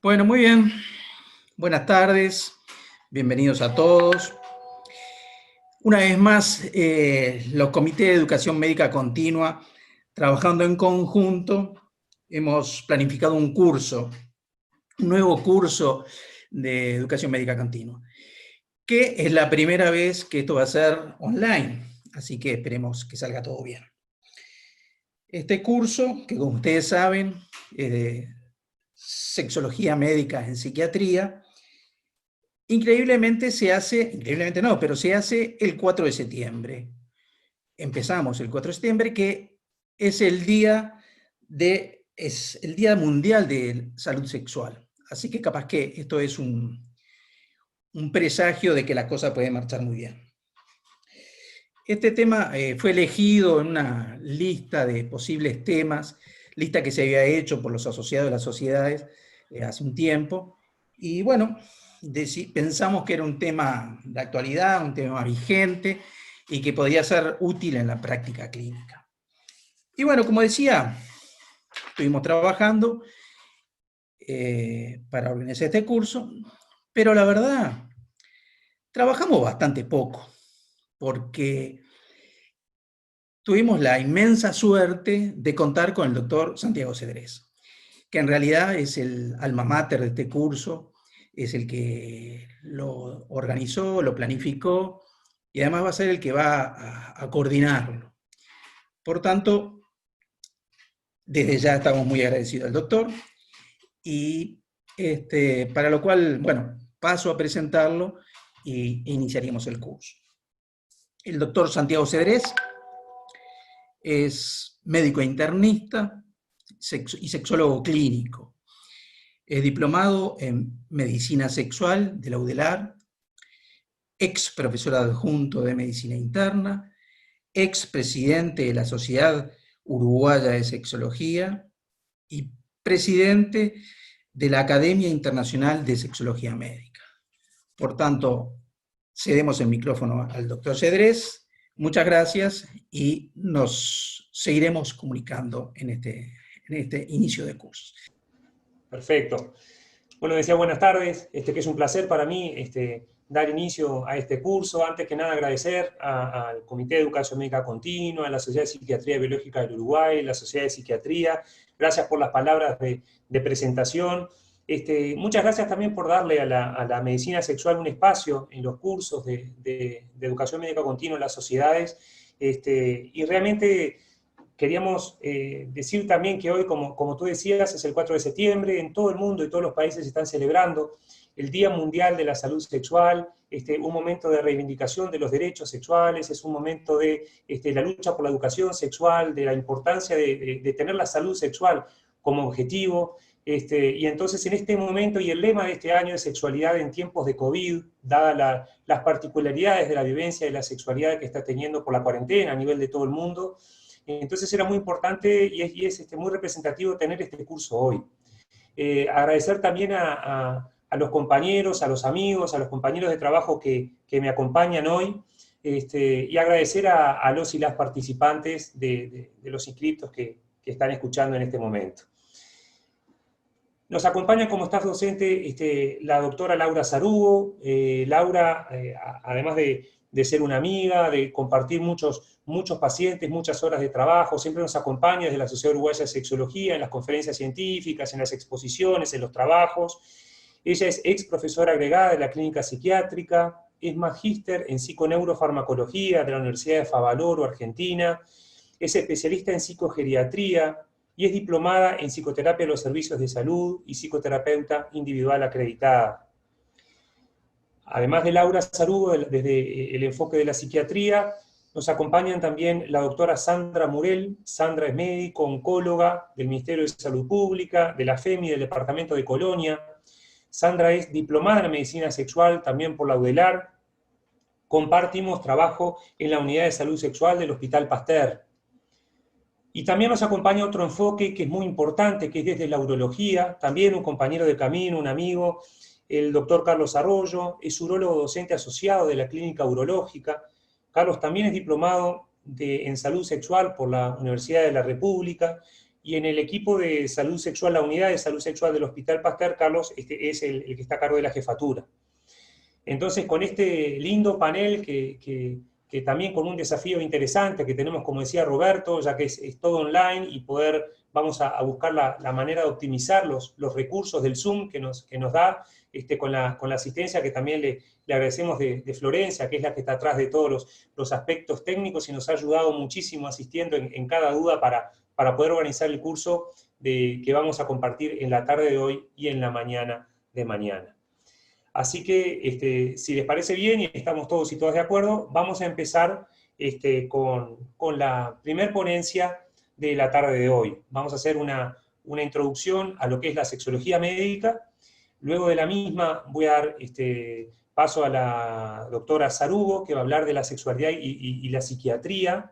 Bueno, muy bien. Buenas tardes. Bienvenidos a todos. Una vez más, los comités de educación médica continua, trabajando en conjunto, hemos planificado un nuevo curso de educación médica continua, que es la primera vez que esto va a ser online, así que esperemos que salga todo bien. Este curso, que como ustedes saben, es de sexología médica en psiquiatría, increíblemente no, pero se hace el 4 de septiembre. Empezamos el 4 de septiembre, que es el Día Mundial de Salud Sexual. Así que capaz que esto es un presagio de que la cosa puede marchar muy bien. Este tema fue elegido en una lista de posibles temas, lista que se había hecho por los asociados de las sociedades hace un tiempo, y bueno, pensamos que era un tema de actualidad, un tema vigente, y que podría ser útil en la práctica clínica. Y bueno, como decía, estuvimos trabajando para organizar este curso, pero la verdad, trabajamos bastante poco, porque tuvimos la inmensa suerte de contar con el doctor Santiago Cedrés, que en realidad es el alma mater de este curso, es el que lo organizó, lo planificó, y además va a ser el que va a coordinarlo. Por tanto, desde ya estamos muy agradecidos al doctor, y para lo cual, bueno, paso a presentarlo y iniciaríamos el curso. El doctor Santiago Cedrés es médico internista y sexólogo clínico. Es diplomado en medicina sexual de la UDELAR, ex profesor adjunto de medicina interna, ex presidente de la Sociedad Uruguaya de Sexología y presidente de la Academia Internacional de Sexología Médica. Por tanto, cedemos el micrófono al doctor Cedrés. Muchas gracias y nos seguiremos comunicando en este inicio de curso. Perfecto. Bueno, decía buenas tardes, que es un placer para mí dar inicio a este curso. Antes que nada agradecer al Comité de Educación Médica Continua, a la Sociedad de Psiquiatría Biológica del Uruguay, la Sociedad de Psiquiatría. Gracias por las palabras de presentación. Muchas gracias también por darle a la medicina sexual un espacio en los cursos de Educación Médica Continua en las sociedades. Y realmente queríamos decir también que hoy, como tú decías, es el 4 de septiembre, en todo el mundo y todos los países están celebrando el Día Mundial de la Salud Sexual, un momento de reivindicación de los derechos sexuales, es un momento de la lucha por la educación sexual, de la importancia de tener la salud sexual como objetivo, y entonces en este momento, y el lema de este año es sexualidad en tiempos de COVID, dadas las particularidades de la vivencia de la sexualidad que está teniendo por la cuarentena a nivel de todo el mundo. Entonces era muy importante y es muy representativo tener este curso hoy. Agradecer también a los compañeros, a los amigos, a los compañeros de trabajo que me acompañan hoy, y agradecer a los y las participantes de los inscriptos que están escuchando en este momento. Nos acompaña como staff docente la doctora Laura Sarugo. Laura, además de ser una amiga, de compartir muchos pacientes, muchas horas de trabajo, siempre nos acompaña desde la Sociedad Uruguaya de Sexología, en las conferencias científicas, en las exposiciones, en los trabajos. Ella es ex profesora agregada de la clínica psiquiátrica, es magíster en psiconeurofarmacología de la Universidad de Favaloro, Argentina, es especialista en psicogeriatría y es diplomada en psicoterapia de los servicios de salud y psicoterapeuta individual acreditada. Además de Laura Sarugo, desde el enfoque de la psiquiatría, nos acompañan también la doctora Sandra Murel. Sandra es médico, oncóloga del Ministerio de Salud Pública, de la FEMI del Departamento de Colonia. Sandra es diplomada en medicina sexual también por la UDELAR. Compartimos trabajo en la unidad de salud sexual del Hospital Pasteur. Y también nos acompaña otro enfoque que es muy importante, que es desde la urología, también un compañero de camino, un amigo, el doctor Carlos Arroyo, es urólogo docente asociado de la Clínica Urológica. Carlos también es diplomado en salud sexual por la Universidad de la República, y en el equipo de salud sexual, la unidad de salud sexual del Hospital Pasteur, Carlos es el que está a cargo de la jefatura. Entonces, con este lindo panel que también con un desafío interesante que tenemos, como decía Roberto, ya que es todo online y vamos a buscar la manera de optimizar los recursos del Zoom que nos da, con la asistencia que también le agradecemos de Florencia, que es la que está atrás de todos los aspectos técnicos y nos ha ayudado muchísimo asistiendo en cada duda para poder organizar el curso que vamos a compartir en la tarde de hoy y en la mañana de mañana. Así que, si les parece bien y estamos todos y todas de acuerdo, vamos a empezar con la primer ponencia de la tarde de hoy. Vamos a hacer una introducción a lo que es la sexología médica. Luego de la misma voy a dar paso a la doctora Sarugo, que va a hablar de la sexualidad y la psiquiatría.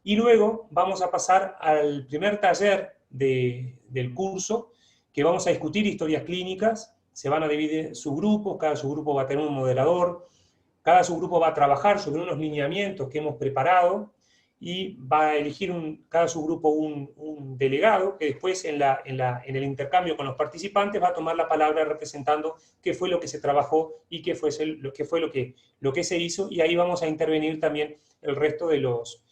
Y luego vamos a pasar al primer taller del curso, que vamos a discutir historias clínicas. Se van a dividir subgrupos, cada subgrupo va a tener un moderador, cada subgrupo va a trabajar sobre unos lineamientos que hemos preparado y va a elegir cada subgrupo un delegado que después en el intercambio con los participantes va a tomar la palabra representando qué fue lo que se trabajó y qué fue lo que se hizo, y ahí vamos a intervenir también el resto de los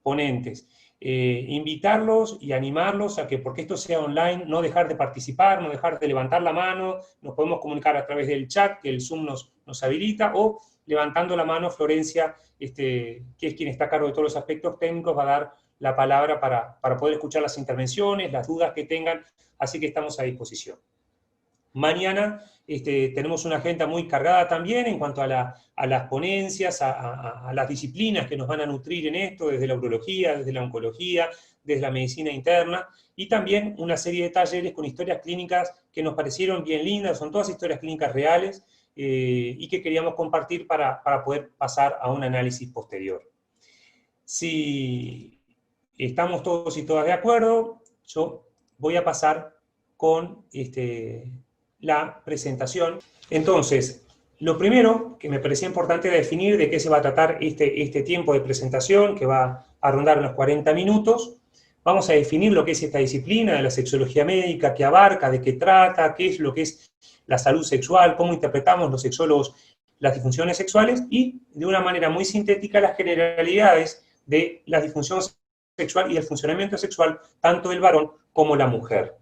ponentes. Invitarlos y animarlos a que, porque esto sea online, no dejar de participar, no dejar de levantar la mano. Nos podemos comunicar a través del chat que el Zoom nos habilita, o levantando la mano, Florencia, que es quien está a cargo de todos los aspectos técnicos, va a dar la palabra para poder escuchar las intervenciones, las dudas que tengan, así que estamos a disposición. Mañana tenemos una agenda muy cargada también en cuanto a las ponencias, a las disciplinas que nos van a nutrir en esto, desde la urología, desde la oncología, desde la medicina interna, y también una serie de talleres con historias clínicas que nos parecieron bien lindas, son todas historias clínicas reales, y que queríamos compartir para poder pasar a un análisis posterior. Si estamos todos y todas de acuerdo, yo voy a pasar con la presentación. Entonces, lo primero que me parecía importante era definir de qué se va a tratar este tiempo de presentación, que va a rondar unos 40 minutos. Vamos a definir lo que es esta disciplina de la sexología médica, qué abarca, de qué trata, qué es lo que es la salud sexual, cómo interpretamos los sexólogos las disfunciones sexuales, y de una manera muy sintética las generalidades de la disfunción sexual y el funcionamiento sexual, tanto del varón como la mujer.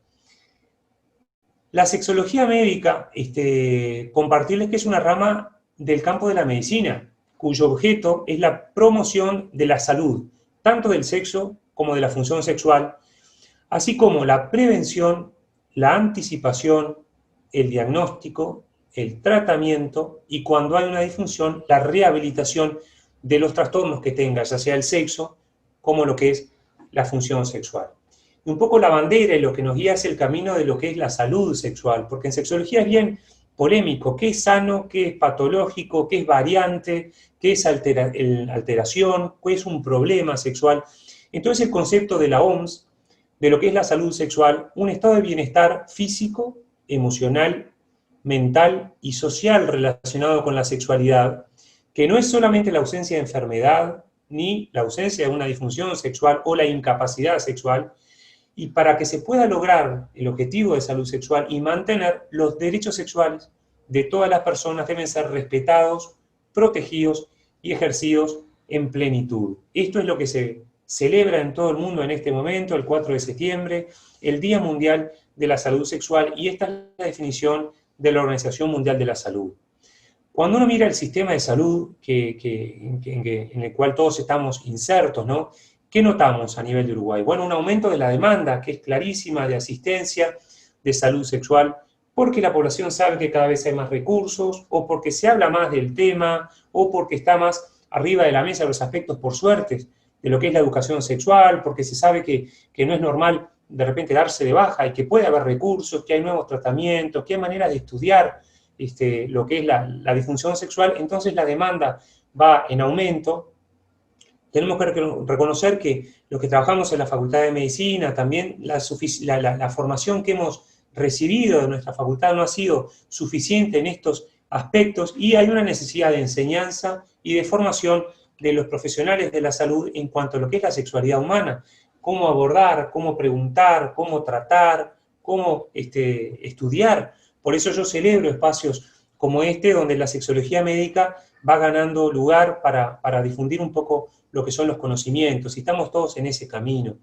La sexología médica, compartirles que es una rama del campo de la medicina, cuyo objeto es la promoción de la salud, tanto del sexo como de la función sexual, así como la prevención, la anticipación, el diagnóstico, el tratamiento y, cuando hay una disfunción, la rehabilitación de los trastornos que tenga, ya sea el sexo como lo que es la función sexual. Y un poco la bandera y lo que nos guía es el camino de lo que es la salud sexual, porque en sexología es bien polémico, qué es sano, qué es patológico, qué es variante, qué es alteración, qué es un problema sexual. Entonces el concepto de la OMS, de lo que es la salud sexual, un estado de bienestar físico, emocional, mental y social relacionado con la sexualidad, que no es solamente la ausencia de enfermedad, ni la ausencia de una disfunción sexual o la incapacidad sexual, y para que se pueda lograr el objetivo de salud sexual y mantener los derechos sexuales de todas las personas deben ser respetados, protegidos y ejercidos en plenitud. Esto es lo que se celebra en todo el mundo en este momento, el 4 de septiembre, el Día Mundial de la Salud Sexual, y esta es la definición de la Organización Mundial de la Salud. Cuando uno mira el sistema de salud en el cual todos estamos insertos, ¿no? ¿Qué notamos a nivel de Uruguay? Bueno, un aumento de la demanda, que es clarísima, de asistencia, de salud sexual, porque la población sabe que cada vez hay más recursos, o porque se habla más del tema, o porque está más arriba de la mesa los aspectos, por suerte, de lo que es la educación sexual, porque se sabe que no es normal de repente darse de baja y que puede haber recursos, que hay nuevos tratamientos, que hay maneras de estudiar lo que es la disfunción sexual. Entonces la demanda va en aumento. Tenemos que reconocer que los que trabajamos en la Facultad de Medicina, también la formación que hemos recibido de nuestra facultad no ha sido suficiente en estos aspectos, y hay una necesidad de enseñanza y de formación de los profesionales de la salud en cuanto a lo que es la sexualidad humana, cómo abordar, cómo preguntar, cómo tratar, cómo estudiar. Por eso yo celebro espacios como este, donde la sexología médica va ganando lugar para difundir un poco lo que son los conocimientos, y estamos todos en ese camino.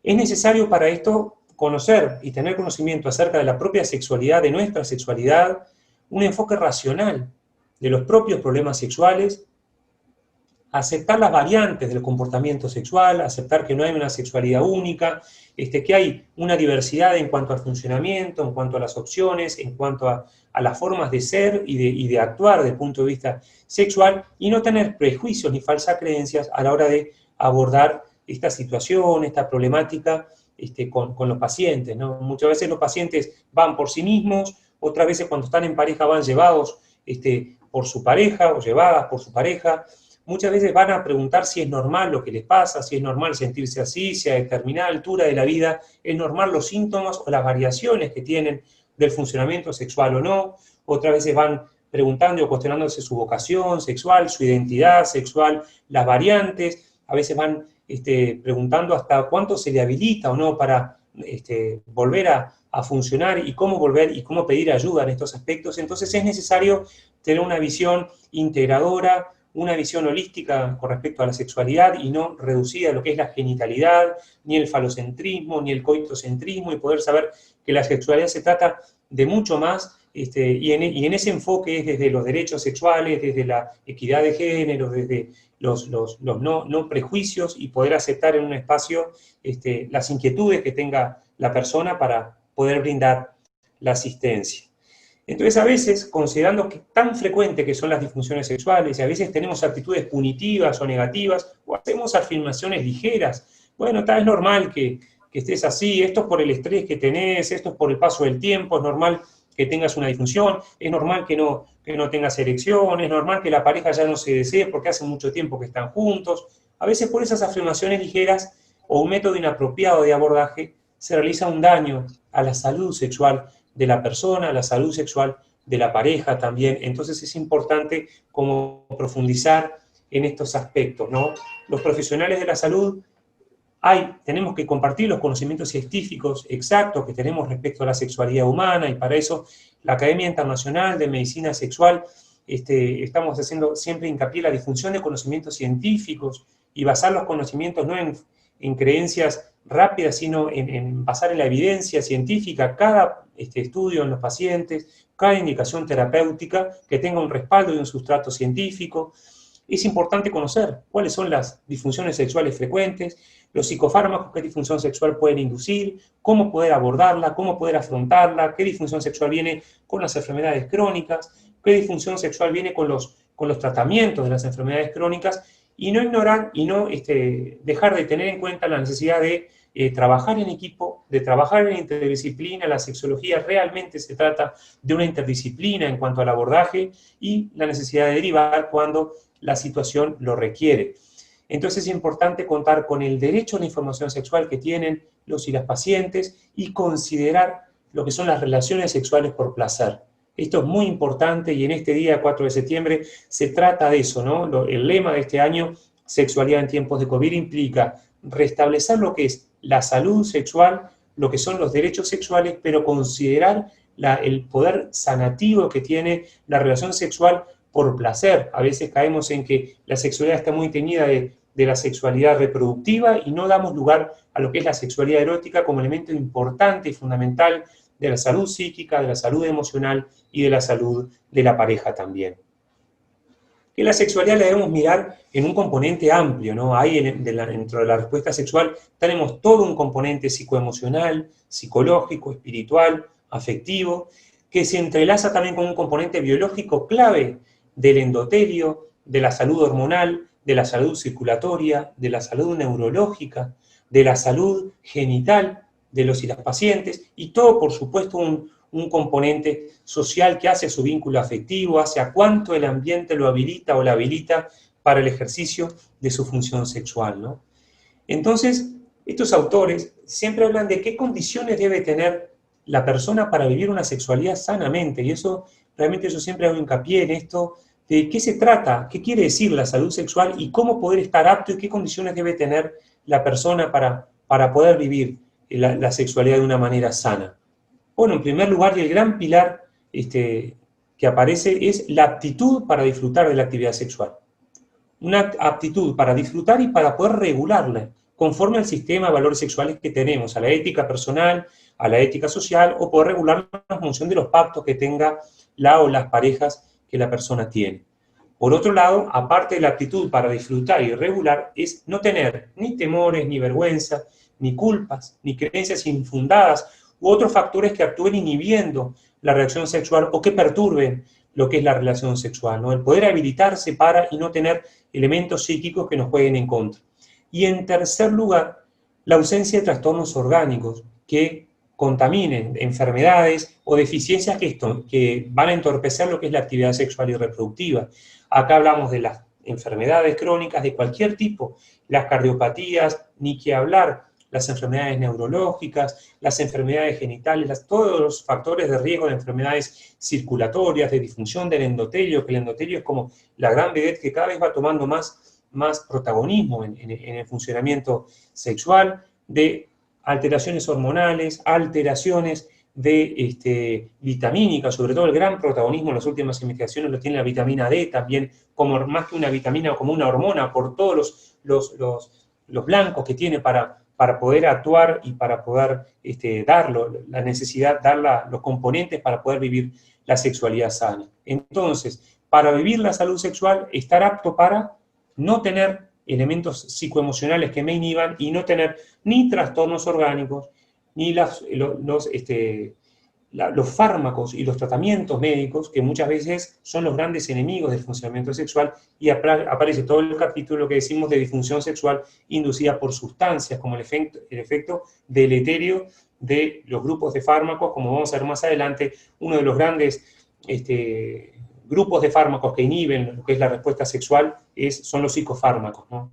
Es necesario para esto conocer y tener conocimiento acerca de la propia sexualidad, de nuestra sexualidad, un enfoque racional de los propios problemas sexuales, aceptar las variantes del comportamiento sexual, aceptar que no hay una sexualidad única, que hay una diversidad en cuanto al funcionamiento, en cuanto a las opciones, en cuanto a las formas de ser y de actuar desde el punto de vista sexual, y no tener prejuicios ni falsas creencias a la hora de abordar esta situación, esta problemática con los pacientes, ¿no? Muchas veces los pacientes van por sí mismos, otras veces cuando están en pareja van llevados por su pareja o llevadas por su pareja. Muchas veces van a preguntar si es normal lo que les pasa, si es normal sentirse así, si a determinada altura de la vida es normal los síntomas o las variaciones que tienen del funcionamiento sexual o no. Otras veces van preguntando o cuestionándose su vocación sexual, su identidad sexual, las variantes. A veces van preguntando hasta cuánto se le habilita o no para volver a funcionar, y cómo volver y cómo pedir ayuda en estos aspectos. Entonces es necesario tener una visión integradora, una visión holística con respecto a la sexualidad, y no reducida a lo que es la genitalidad, ni el falocentrismo, ni el coitocentrismo, y poder saber que la sexualidad se trata de mucho más, y en ese enfoque es desde los derechos sexuales, desde la equidad de género, desde los no prejuicios, y poder aceptar en un espacio las inquietudes que tenga la persona para poder brindar la asistencia. Entonces, a veces, considerando que tan frecuente que son las disfunciones sexuales, y a veces tenemos actitudes punitivas o negativas, o hacemos afirmaciones ligeras, bueno, es normal que estés así, esto es por el estrés que tenés, esto es por el paso del tiempo, es normal que tengas una disfunción, es normal que no tengas erección, es normal que la pareja ya no se desee porque hace mucho tiempo que están juntos. A veces por esas afirmaciones ligeras o un método inapropiado de abordaje se realiza un daño a la salud sexual de la persona, a la salud sexual de la pareja también. Entonces es importante como profundizar en estos aspectos, ¿no? Los profesionales de la salud tenemos que compartir los conocimientos científicos exactos que tenemos respecto a la sexualidad humana, y para eso la Academia Internacional de Medicina Sexual estamos haciendo siempre hincapié en la difusión de conocimientos científicos, y basar los conocimientos no en creencias rápidas, sino en basar en la evidencia científica cada estudio en los pacientes, cada indicación terapéutica que tenga un respaldo y un sustrato científico. Es importante conocer cuáles son las disfunciones sexuales frecuentes, los psicofármacos que disfunción sexual pueden inducir, cómo poder abordarla, cómo poder afrontarla, qué disfunción sexual viene con las enfermedades crónicas, qué disfunción sexual viene con los tratamientos de las enfermedades crónicas, y no ignorar y no dejar de tener en cuenta la necesidad de trabajar en equipo, de trabajar en interdisciplina. La sexología realmente se trata de una interdisciplina en cuanto al abordaje, y la necesidad de derivar cuando la situación lo requiere. Entonces es importante contar con el derecho a la información sexual que tienen los y las pacientes, y considerar lo que son las relaciones sexuales por placer. Esto es muy importante, y en este día 4 de septiembre se trata de eso, ¿no? El lema de este año, Sexualidad en tiempos de COVID, implica restablecer lo que es la salud sexual, lo que son los derechos sexuales, pero considerar el poder sanativo que tiene la relación sexual por placer. A veces caemos en que la sexualidad está muy teñida de la sexualidad reproductiva, y no damos lugar a lo que es la sexualidad erótica como elemento importante y fundamental de la salud psíquica, de la salud emocional y de la salud de la pareja también. Que la sexualidad la debemos mirar en un componente amplio, ¿no? Ahí dentro de la respuesta sexual tenemos todo un componente psicoemocional, psicológico, espiritual, afectivo, que se entrelaza también con un componente biológico clave del endotelio, de la salud hormonal, de la salud circulatoria, de la salud neurológica, de la salud genital de los y las pacientes, y todo, por supuesto, un componente social que hace su vínculo afectivo, hace a cuánto el ambiente lo habilita o la habilita para el ejercicio de su función sexual, ¿no? Entonces, estos autores siempre hablan de qué condiciones debe tener la persona para vivir una sexualidad sanamente, y eso realmente yo siempre hago hincapié en esto, de qué se trata, qué quiere decir la salud sexual, y cómo poder estar apto, y qué condiciones debe tener la persona para poder vivir la sexualidad de una manera sana? Bueno, en primer lugar, y el gran pilar que aparece es la aptitud para disfrutar de la actividad sexual. Una aptitud para disfrutar y para poder regularla, conforme al sistema de valores sexuales que tenemos, a la ética personal, a la ética social, o poder regularla en función de los pactos que tenga la o las parejas que la persona tiene. Por otro lado, aparte de la aptitud para disfrutar y regular, es no tener ni temores, ni vergüenza, ni culpas, ni creencias infundadas, u otros factores que actúen inhibiendo la reacción sexual o que perturben lo que es la relación sexual, ¿no? El poder habilitarse para y no tener elementos psíquicos que nos jueguen en contra. Y en tercer lugar, la ausencia de trastornos orgánicos que contaminen enfermedades o deficiencias que van a entorpecer lo que es la actividad sexual y reproductiva. Acá hablamos de las enfermedades crónicas de cualquier tipo, las cardiopatías, ni que hablar, las enfermedades neurológicas, las enfermedades genitales, todos los factores de riesgo de enfermedades circulatorias, de disfunción del endotelio, que el endotelio es como la gran vedette que cada vez va tomando más protagonismo en el funcionamiento sexual, de alteraciones hormonales, alteraciones de vitamínicas, sobre todo el gran protagonismo en las últimas investigaciones lo tiene la vitamina D, también como más que una vitamina o como una hormona, por todos los blancos que tiene para poder actuar y para poder la necesidad, dar los componentes para poder vivir la sexualidad sana. Entonces, para vivir la salud sexual, estar apto para no tener elementos psicoemocionales que me inhiban y no tener ni trastornos orgánicos, ni los fármacos y los tratamientos médicos, que muchas veces son los grandes enemigos del funcionamiento sexual, y aparece todo el capítulo que decimos de disfunción sexual inducida por sustancias, como el efecto deleterio de los grupos de fármacos, como vamos a ver más adelante. Uno de los grandes grupos de fármacos que inhiben lo que es la respuesta sexual son los psicofármacos, ¿no?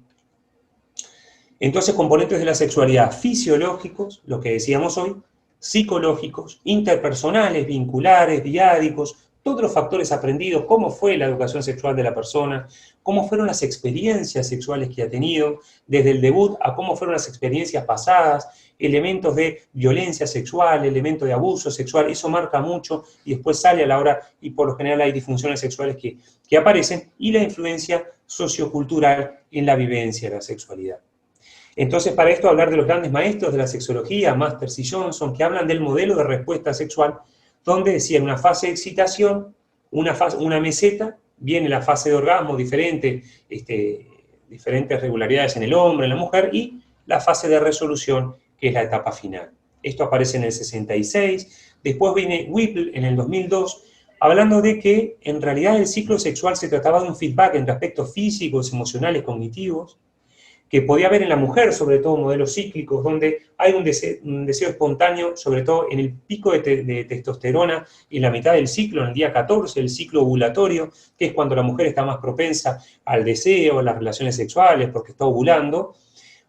Entonces, componentes de la sexualidad fisiológicos, lo que decíamos hoy, psicológicos, interpersonales, vinculares, diádicos, todos los factores aprendidos, cómo fue la educación sexual de la persona, cómo fueron las experiencias sexuales que ha tenido, desde el debut a cómo fueron las experiencias pasadas, elementos de violencia sexual, elementos de abuso sexual, eso marca mucho y después sale a la hora, y por lo general hay disfunciones sexuales que aparecen, y la influencia sociocultural en la vivencia de la sexualidad. Entonces, para esto, hablar de los grandes maestros de la sexología, Masters y Johnson, que hablan del modelo de respuesta sexual, donde decían una fase de excitación, una meseta, viene la fase de orgasmo, diferentes regularidades en el hombre, en la mujer, y la fase de resolución, que es la etapa final. Esto aparece en el 66, después viene Whipple en el 2002, hablando de que en realidad el ciclo sexual se trataba de un feedback entre aspectos físicos, emocionales, cognitivos, que podía haber en la mujer, sobre todo modelos cíclicos, donde hay un deseo espontáneo, sobre todo en el pico de testosterona, en la mitad del ciclo, en el día 14, el ciclo ovulatorio, que es cuando la mujer está más propensa al deseo, a las relaciones sexuales, porque está ovulando,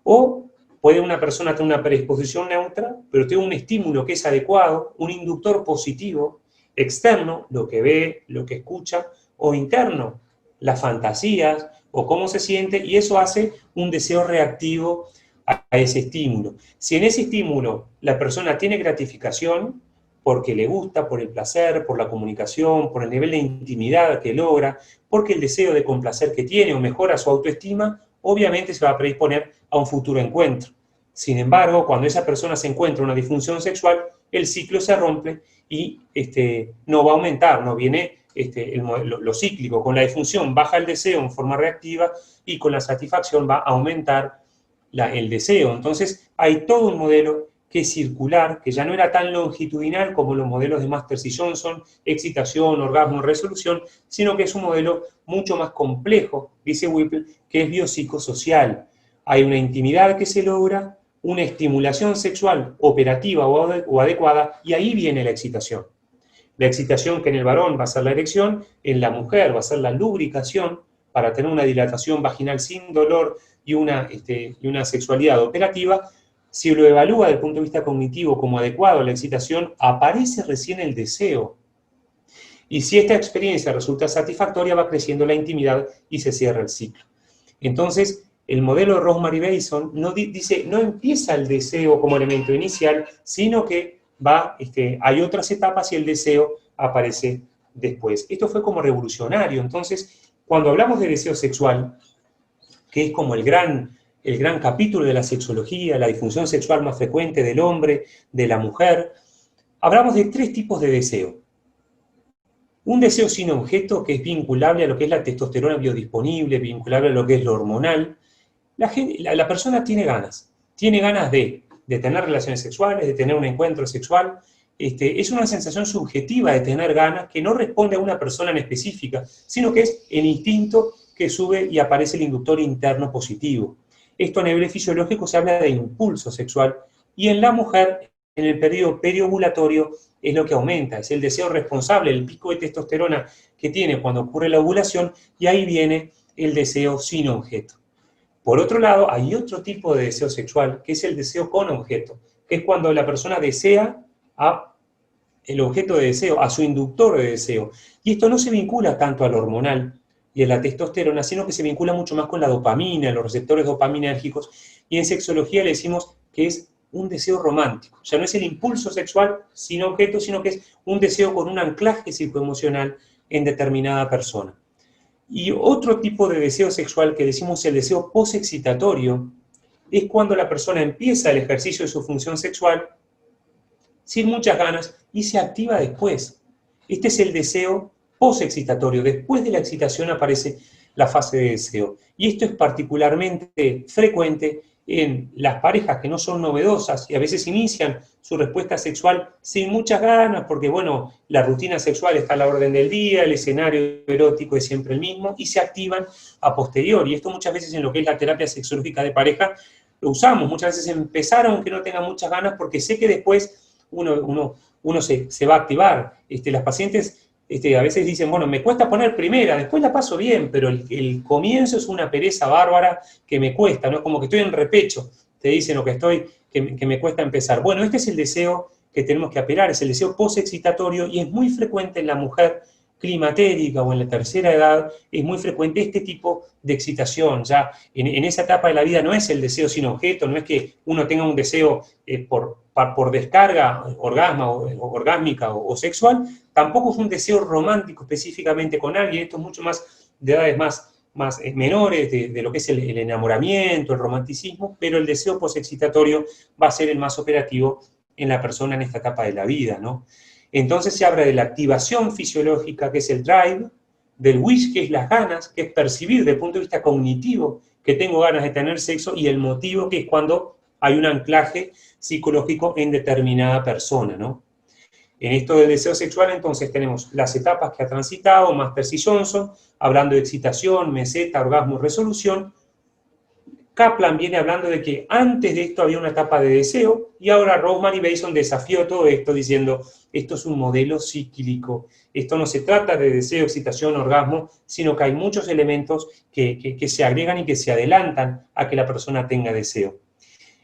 o puede una persona tener una predisposición neutra, pero tiene un estímulo que es adecuado, un inductor positivo, externo, lo que ve, lo que escucha, o interno, las fantasías, o cómo se siente, y eso hace un deseo reactivo a ese estímulo. Si en ese estímulo la persona tiene gratificación, porque le gusta, por el placer, por la comunicación, por el nivel de intimidad que logra, porque el deseo de complacer que tiene o mejora su autoestima, obviamente se va a predisponer a un futuro encuentro. Sin embargo, cuando esa persona se encuentra una disfunción sexual, el ciclo se rompe y no va a aumentar, no viene lo cíclico. Con la disfunción baja el deseo en forma reactiva y con la satisfacción va a aumentar el deseo. Entonces hay todo un modelo que es circular, que ya no era tan longitudinal como los modelos de Masters y Johnson, excitación, orgasmo, resolución, sino que es un modelo mucho más complejo, dice Whipple, que es biopsicosocial. Hay una intimidad que se logra, una estimulación sexual operativa o adecuada, y ahí viene la excitación. La excitación, que en el varón va a ser la erección, en la mujer va a ser la lubricación, para tener una dilatación vaginal sin dolor y una sexualidad operativa. Si lo evalúa desde el punto de vista cognitivo como adecuado a la excitación, aparece recién el deseo. Y si esta experiencia resulta satisfactoria, va creciendo la intimidad y se cierra el ciclo. Entonces, el modelo de Rosemary Bason dice, no empieza el deseo como elemento inicial, sino que hay otras etapas y el deseo aparece después. Esto fue como revolucionario. Entonces, cuando hablamos de deseo sexual, que es como el gran capítulo de la sexología, la disfunción sexual más frecuente del hombre, de la mujer, hablamos de 3 tipos de deseo. Un deseo sin objeto, que es vinculable a lo que es la testosterona biodisponible, vinculable a lo que es lo hormonal. La persona tiene ganas de tener relaciones sexuales, de tener un encuentro sexual. Es una sensación subjetiva de tener ganas que no responde a una persona en específica, sino que es el instinto que sube y aparece el inductor interno positivo. Esto a nivel fisiológico se habla de impulso sexual, y en la mujer, en el periodo periovulatorio, es lo que aumenta, es el deseo responsable, el pico de testosterona que tiene cuando ocurre la ovulación, y ahí viene el deseo sin objeto. Por otro lado, hay otro tipo de deseo sexual, que es el deseo con objeto, que es cuando la persona desea el objeto de deseo, a su inductor de deseo. Y esto no se vincula tanto al hormonal y a la testosterona, sino que se vincula mucho más con la dopamina, los receptores dopaminérgicos, y en sexología le decimos que es un deseo romántico. Ya no es el impulso sexual sin objeto, sino que es un deseo con un anclaje psicoemocional en determinada persona. Y otro tipo de deseo sexual que decimos el deseo posexcitatorio es cuando la persona empieza el ejercicio de su función sexual sin muchas ganas y se activa después. Este es el deseo posexcitatorio. Después de la excitación aparece la fase de deseo. Y esto es particularmente frecuente en las parejas que no son novedosas y a veces inician su respuesta sexual sin muchas ganas porque, bueno, la rutina sexual está a la orden del día, el escenario erótico es siempre el mismo y se activan a posteriori. Y esto muchas veces en lo que es la terapia sexológica de pareja lo usamos. Muchas veces empezar aunque no tengan muchas ganas porque sé que después uno se va a activar. Las pacientes a veces dicen, bueno, me cuesta poner primera, después la paso bien, pero el comienzo es una pereza bárbara que me cuesta, ¿no? Como que estoy en repecho, te dicen, o que me cuesta empezar. Bueno, este es el deseo que tenemos que apelar, es el deseo posexcitatorio, y es muy frecuente en la mujer climatérica o en la tercera edad, es muy frecuente este tipo de excitación. Ya en esa etapa de la vida no es el deseo sin objeto, no es que uno tenga un deseo por descarga orgásmica o sexual, tampoco es un deseo romántico específicamente con alguien. Esto es mucho más de edades más menores, de lo que es el enamoramiento, el romanticismo, pero el deseo posexcitatorio va a ser el más operativo en la persona en esta etapa de la vida, ¿no? Entonces se habla de la activación fisiológica, que es el drive, del wish, que es las ganas, que es percibir desde el punto de vista cognitivo que tengo ganas de tener sexo, y el motivo, que es cuando hay un anclaje psicológico en determinada persona, ¿no? En esto del deseo sexual, entonces, tenemos las etapas que ha transitado Masters y Johnson, hablando de excitación, meseta, orgasmo, resolución. Kaplan viene hablando de que antes de esto había una etapa de deseo, y ahora Rosemary Bason desafió todo esto diciendo, esto es un modelo cíclico, esto no se trata de deseo, excitación, orgasmo, sino que hay muchos elementos que se agregan y que se adelantan a que la persona tenga deseo.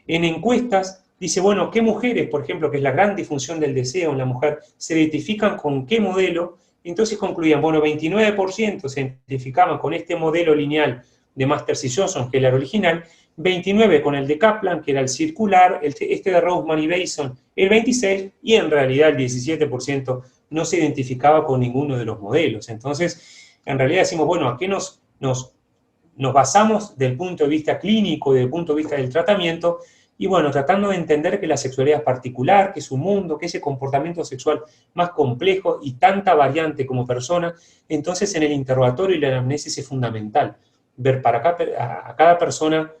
En encuestas dice, bueno, ¿qué mujeres, por ejemplo, que es la gran disfunción del deseo en la mujer, se identifican con qué modelo? Entonces concluían, bueno, 29% se identificaban con este modelo lineal de Masters y Johnson, que era el original, 29% con el de Kaplan, que era el circular, este de Rosemary Bason, el 26%, y en realidad el 17% no se identificaba con ninguno de los modelos. Entonces, en realidad decimos, bueno, ¿a qué nos basamos del punto de vista clínico, desde el punto de vista del tratamiento? Y bueno, tratando de entender que la sexualidad es particular, que es un mundo, que ese comportamiento sexual más complejo y tanta variante como persona, entonces en el interrogatorio y la anamnesis es fundamental ver a cada persona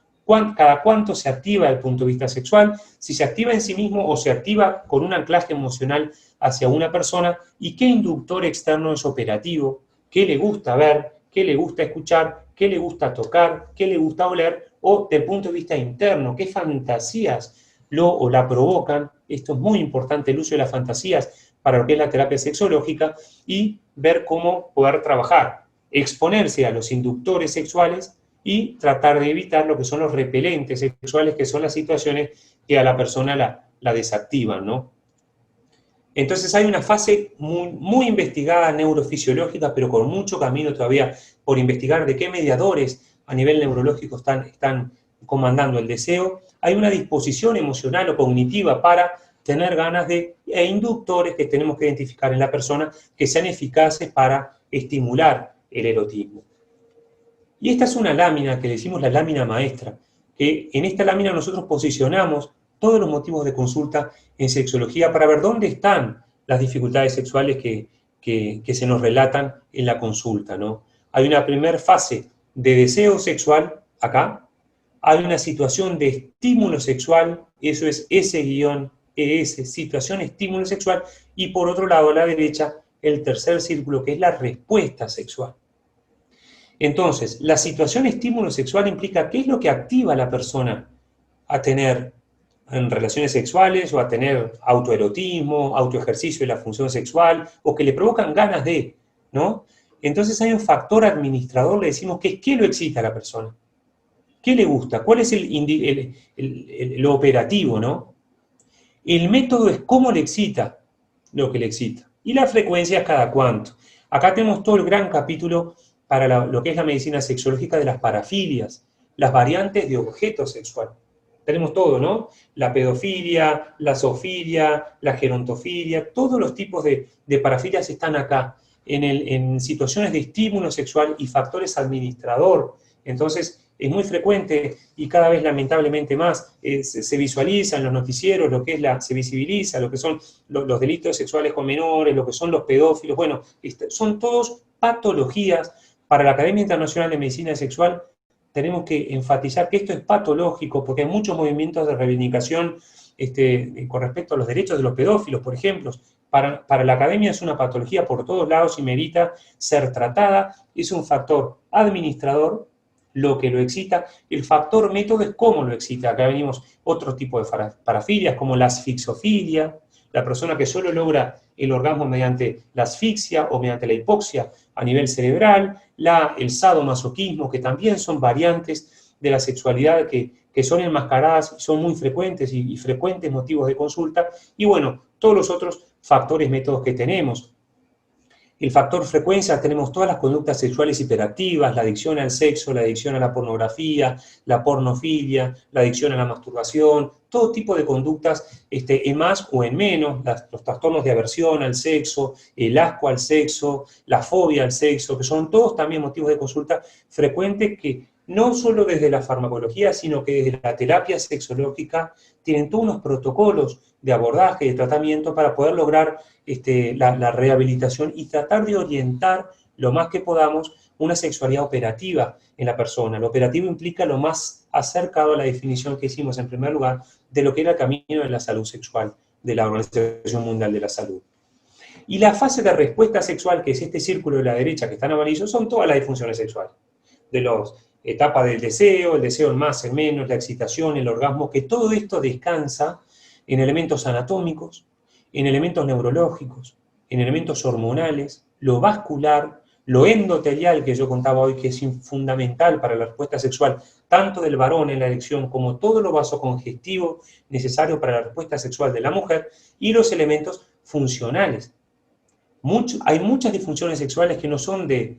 cada cuánto se activa desde el punto de vista sexual, si se activa en sí mismo o se activa con un anclaje emocional hacia una persona, y qué inductor externo es operativo, qué le gusta ver, qué le gusta escuchar, qué le gusta tocar, qué le gusta oler, o desde el punto de vista interno, qué fantasías la provocan. Esto es muy importante, el uso de las fantasías para lo que es la terapia sexológica, y ver cómo poder trabajar, exponerse a los inductores sexuales y tratar de evitar lo que son los repelentes sexuales, que son las situaciones que a la persona la desactivan, ¿no? Entonces hay una fase muy investigada neurofisiológica, pero con mucho camino todavía por investigar de qué mediadores a nivel neurológico están comandando el deseo, hay una disposición emocional o cognitiva para tener ganas e inductores que tenemos que identificar en la persona que sean eficaces para estimular el erotismo. Y esta es una lámina que le decimos la lámina maestra, que en esta lámina nosotros posicionamos todos los motivos de consulta en sexología para ver dónde están las dificultades sexuales que se nos relatan en la consulta, ¿no? Hay una primera fase de deseo sexual, acá. Hay una situación de estímulo sexual, eso es S-ES, situación estímulo sexual, y por otro lado, a la derecha, el tercer círculo, que es la respuesta sexual. Entonces, la situación estímulo sexual implica qué es lo que activa a la persona a tener en relaciones sexuales o a tener autoerotismo, autoejercicio de la función sexual, o que le provocan ganas de, ¿no? Entonces hay un factor administrador, le decimos, que es qué lo excita a la persona. ¿Qué le gusta? ¿Cuál es lo operativo, no? El método es cómo le excita lo que le excita. Y la frecuencia es cada cuánto. Acá tenemos todo el gran capítulo para lo que es la medicina sexológica de las parafilias, las variantes de objeto sexual. Tenemos todo, ¿no? La pedofilia, la zoofilia, la gerontofilia, todos los tipos de parafilias están acá, en situaciones de estímulo sexual y factores administrador. Entonces, es muy frecuente y cada vez lamentablemente más se visualiza en los noticieros lo que es se visibiliza lo que son los delitos sexuales con menores, lo que son los pedófilos. Bueno, son todos patologías. Para la Academia Internacional de Medicina Sexual tenemos que enfatizar que esto es patológico porque hay muchos movimientos de reivindicación con respecto a los derechos de los pedófilos, por ejemplo. Para la academia es una patología por todos lados y merita ser tratada. Es un factor administrador lo que lo excita. El factor método es cómo lo excita. Acá venimos otro tipo de parafilias, como la asfixofilia, la persona que solo logra el orgasmo mediante la asfixia o mediante la hipoxia a nivel cerebral, el sadomasoquismo, que también son variantes de la sexualidad que son enmascaradas, son muy frecuentes y frecuentes motivos de consulta, y bueno, todos los otros factores, métodos que tenemos. El factor frecuencia, tenemos todas las conductas sexuales hiperactivas, la adicción al sexo, la adicción a la pornografía, la pornofilia, la adicción a la masturbación, todo tipo de conductas en más o en menos, los trastornos de aversión al sexo, el asco al sexo, la fobia al sexo, que son todos también motivos de consulta frecuentes que no solo desde la farmacología, sino que desde la terapia sexológica tienen todos unos protocolos de abordaje, de tratamiento para poder lograr la rehabilitación y tratar de orientar lo más que podamos una sexualidad operativa en la persona. Lo operativo implica lo más acercado a la definición que hicimos en primer lugar de lo que era el camino de la salud sexual de la Organización Mundial de la Salud. Y la fase de respuesta sexual, que es este círculo de la derecha que está en amarillo, son todas las disfunciones sexuales. De las etapas del deseo, el deseo en más, en menos, la excitación, el orgasmo, que todo esto descansa en elementos anatómicos, en elementos neurológicos, en elementos hormonales, lo vascular, lo endotelial que yo contaba hoy, que es fundamental para la respuesta sexual, tanto del varón en la erección como todo lo vasocongestivo necesario para la respuesta sexual de la mujer, y los elementos funcionales. Hay muchas disfunciones sexuales que no son de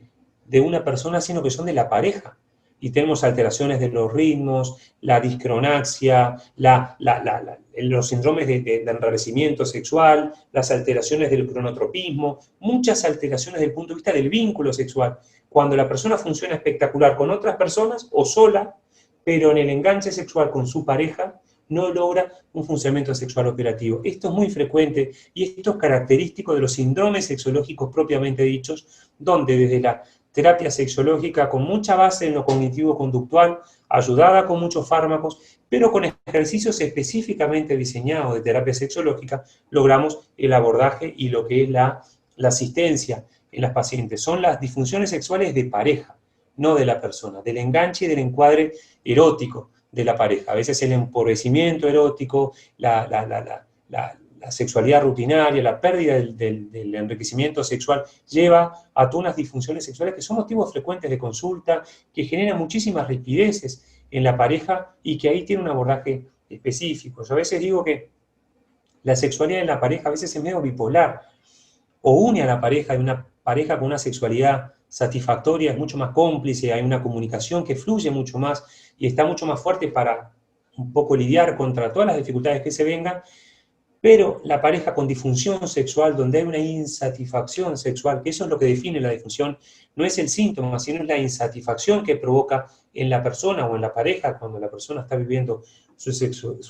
una persona, sino que son de la pareja. Y tenemos alteraciones de los ritmos, la discronaxia, los síndromes de enrarecimiento sexual, las alteraciones del cronotropismo, muchas alteraciones desde el punto de vista del vínculo sexual. Cuando la persona funciona espectacular con otras personas o sola, pero en el enganche sexual con su pareja, no logra un funcionamiento sexual operativo. Esto es muy frecuente y esto es característico de los síndromes sexológicos propiamente dichos, donde desde la terapia sexológica con mucha base en lo cognitivo-conductual, ayudada con muchos fármacos, pero con ejercicios específicamente diseñados de terapia sexológica, logramos el abordaje y lo que es la asistencia en las pacientes. Son las disfunciones sexuales de pareja, no de la persona, del enganche y del encuadre erótico de la pareja. A veces el empobrecimiento erótico, la sexualidad rutinaria, la pérdida del enriquecimiento sexual lleva a todas unas disfunciones sexuales que son motivos frecuentes de consulta, que generan muchísimas rispideces en la pareja y que ahí tiene un abordaje específico. Yo a veces digo que la sexualidad en la pareja a veces es medio bipolar, o une a la pareja, de una pareja con una sexualidad satisfactoria, es mucho más cómplice, hay una comunicación que fluye mucho más y está mucho más fuerte para un poco lidiar contra todas las dificultades que se vengan, pero la pareja con disfunción sexual, donde hay una insatisfacción sexual, que eso es lo que define la disfunción, no es el síntoma, sino es la insatisfacción que provoca en la persona o en la pareja, cuando la persona está viviendo su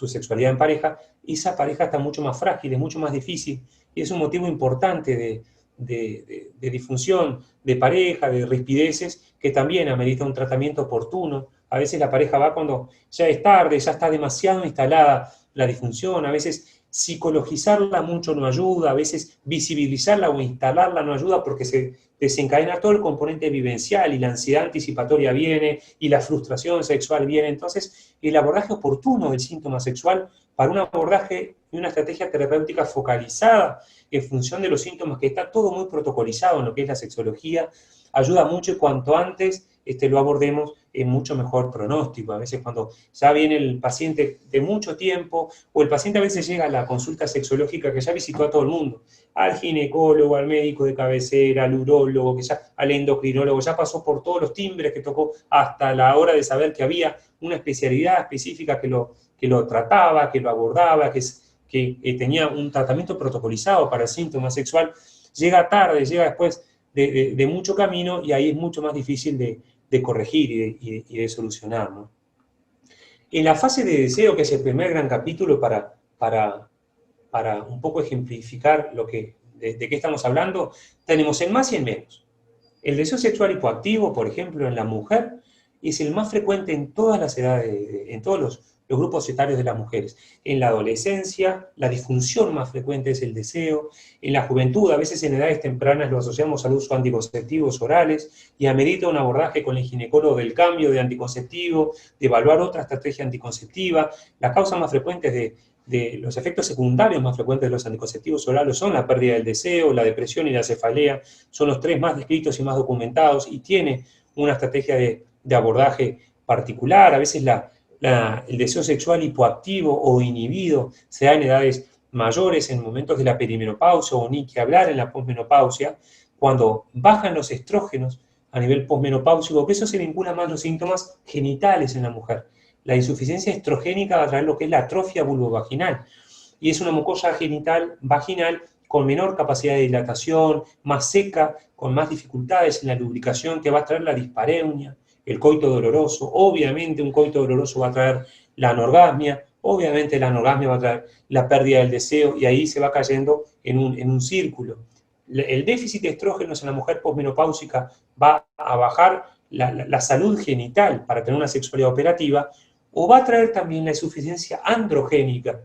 sexualidad en pareja, esa pareja está mucho más frágil, es mucho más difícil, y es un motivo importante de disfunción de pareja, de rispideces, que también amerita un tratamiento oportuno. A veces la pareja va cuando ya es tarde, ya está demasiado instalada la disfunción, a veces psicologizarla mucho no ayuda, a veces visibilizarla o instalarla no ayuda porque se desencadena todo el componente vivencial y la ansiedad anticipatoria viene y la frustración sexual viene. Entonces, el abordaje oportuno del síntoma sexual para un abordaje y una estrategia terapéutica focalizada en función de los síntomas, que está todo muy protocolizado en lo que es la sexología, ayuda mucho y cuanto antes lo abordemos es mucho mejor pronóstico. A veces cuando ya viene el paciente de mucho tiempo, o el paciente a veces llega a la consulta sexológica que ya visitó a todo el mundo, al ginecólogo, al médico de cabecera, al urólogo, al endocrinólogo, ya pasó por todos los timbres que tocó hasta la hora de saber que había una especialidad específica que lo trataba, que lo abordaba, que tenía un tratamiento protocolizado para el síntoma sexual. Llega tarde, llega después de mucho camino y ahí es mucho más difícil de corregir y de solucionar, ¿no? En la fase de deseo, que es el primer gran capítulo para un poco ejemplificar de qué estamos hablando, tenemos el más y el menos. El deseo sexual hipoactivo, por ejemplo, en la mujer, es el más frecuente en todas las edades, en todos los grupos etarios de las mujeres. En la adolescencia, la disfunción más frecuente es el deseo. En la juventud, a veces en edades tempranas lo asociamos al uso de anticonceptivos orales y amerita un abordaje con el ginecólogo del cambio de anticonceptivo, de evaluar otra estrategia anticonceptiva. Las causas más frecuentes de los efectos secundarios más frecuentes de los anticonceptivos orales son la pérdida del deseo, la depresión y la cefalea. Son los tres más descritos y más documentados y tiene una estrategia de abordaje particular. A veces el deseo sexual hipoactivo o inhibido se da en edades mayores, en momentos de la perimenopausia, o ni que hablar en la posmenopausia, cuando bajan los estrógenos a nivel posmenopáusico, que eso se vincula más a los síntomas genitales en la mujer. La insuficiencia estrogénica va a traer lo que es la atrofia vulvovaginal, y es una mucosa genital vaginal con menor capacidad de dilatación, más seca, con más dificultades en la lubricación, que va a traer la dispareunia, el coito doloroso. Obviamente un coito doloroso va a traer la anorgasmia, obviamente la anorgasmia va a traer la pérdida del deseo, y ahí se va cayendo en un círculo. El déficit de estrógenos en la mujer posmenopáusica va a bajar la salud genital para tener una sexualidad operativa, o va a traer también la insuficiencia androgénica,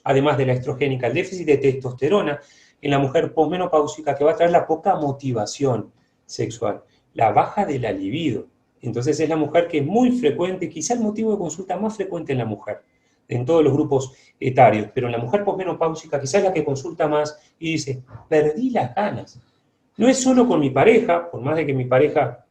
además de la estrogénica, el déficit de testosterona en la mujer posmenopáusica, que va a traer la poca motivación sexual, la baja de la libido. Entonces es la mujer que es muy frecuente, quizá el motivo de consulta más frecuente en la mujer, en todos los grupos etarios, pero en la mujer posmenopáusica quizá es la que consulta más y dice, perdí las ganas. No es solo con mi pareja, por más de que mi pareja,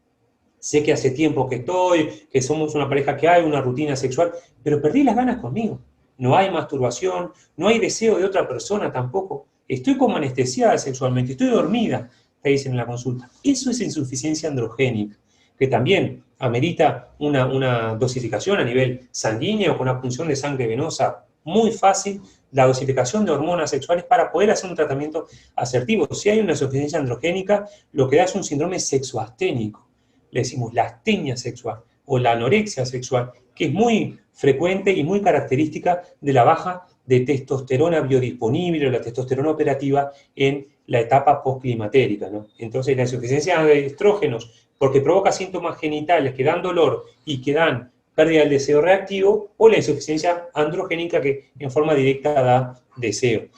sé que hace tiempo que estoy, que somos una pareja que hay una rutina sexual, pero perdí las ganas conmigo. No hay masturbación, no hay deseo de otra persona tampoco. Estoy como anestesiada sexualmente, estoy dormida, te dicen en la consulta. Eso es insuficiencia androgénica, que también amerita una dosificación a nivel sanguíneo con una punción de sangre venosa muy fácil, la dosificación de hormonas sexuales para poder hacer un tratamiento asertivo. Si hay una insuficiencia androgénica, lo que da es un síndrome sexoasténico. Le decimos la astenia sexual o la anorexia sexual, que es muy frecuente y muy característica de la baja de testosterona biodisponible o la testosterona operativa en la etapa postclimatérica, ¿no? Entonces la insuficiencia de estrógenos, porque provoca síntomas genitales que dan dolor y que dan pérdida del deseo reactivo, o la insuficiencia androgénica, que en forma directa da deseo.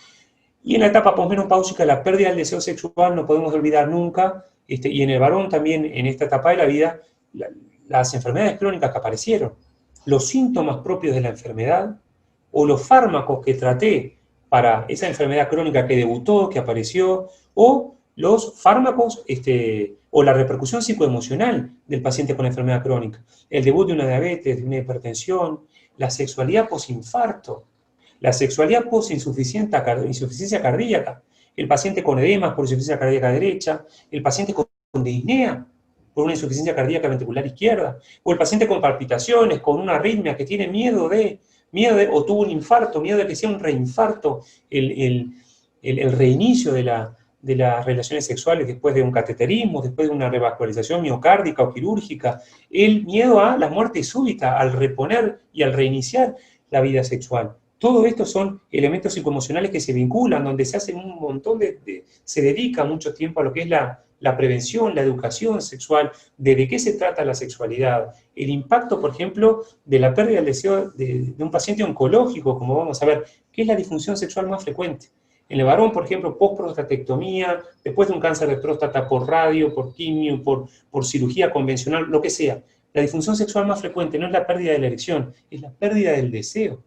Y en la etapa posmenopáusica, la pérdida del deseo sexual no podemos olvidar nunca, y en el varón también, en esta etapa de la vida, las enfermedades crónicas que aparecieron, los síntomas propios de la enfermedad, o los fármacos que traté para esa enfermedad crónica que debutó, que apareció, o los fármacos, o la repercusión psicoemocional del paciente con enfermedad crónica, el debut de una diabetes, de una hipertensión, la sexualidad posinfarto, la sexualidad posinsuficiencia cardíaca, el paciente con edemas por insuficiencia cardíaca derecha, el paciente con disnea, por una insuficiencia cardíaca ventricular izquierda, o el paciente con palpitaciones, con una arritmia, que tiene miedo de, o tuvo un infarto, miedo de que sea un reinfarto, el reinicio de las relaciones sexuales después de un cateterismo, después de una revascularización miocárdica o quirúrgica, el miedo a la muerte súbita, al reponer y al reiniciar la vida sexual. Todo esto son elementos psicoemocionales que se vinculan, donde se hace un montón se dedica mucho tiempo a lo que es la prevención, la educación sexual, de qué se trata la sexualidad, el impacto, por ejemplo, de la pérdida del deseo de un paciente oncológico, como vamos a ver, qué es la disfunción sexual más frecuente. En el varón, por ejemplo, post-prostatectomía, después de un cáncer de próstata por radio, por quimio, por cirugía convencional, lo que sea. La disfunción sexual más frecuente no es la pérdida de la erección, es la pérdida del deseo.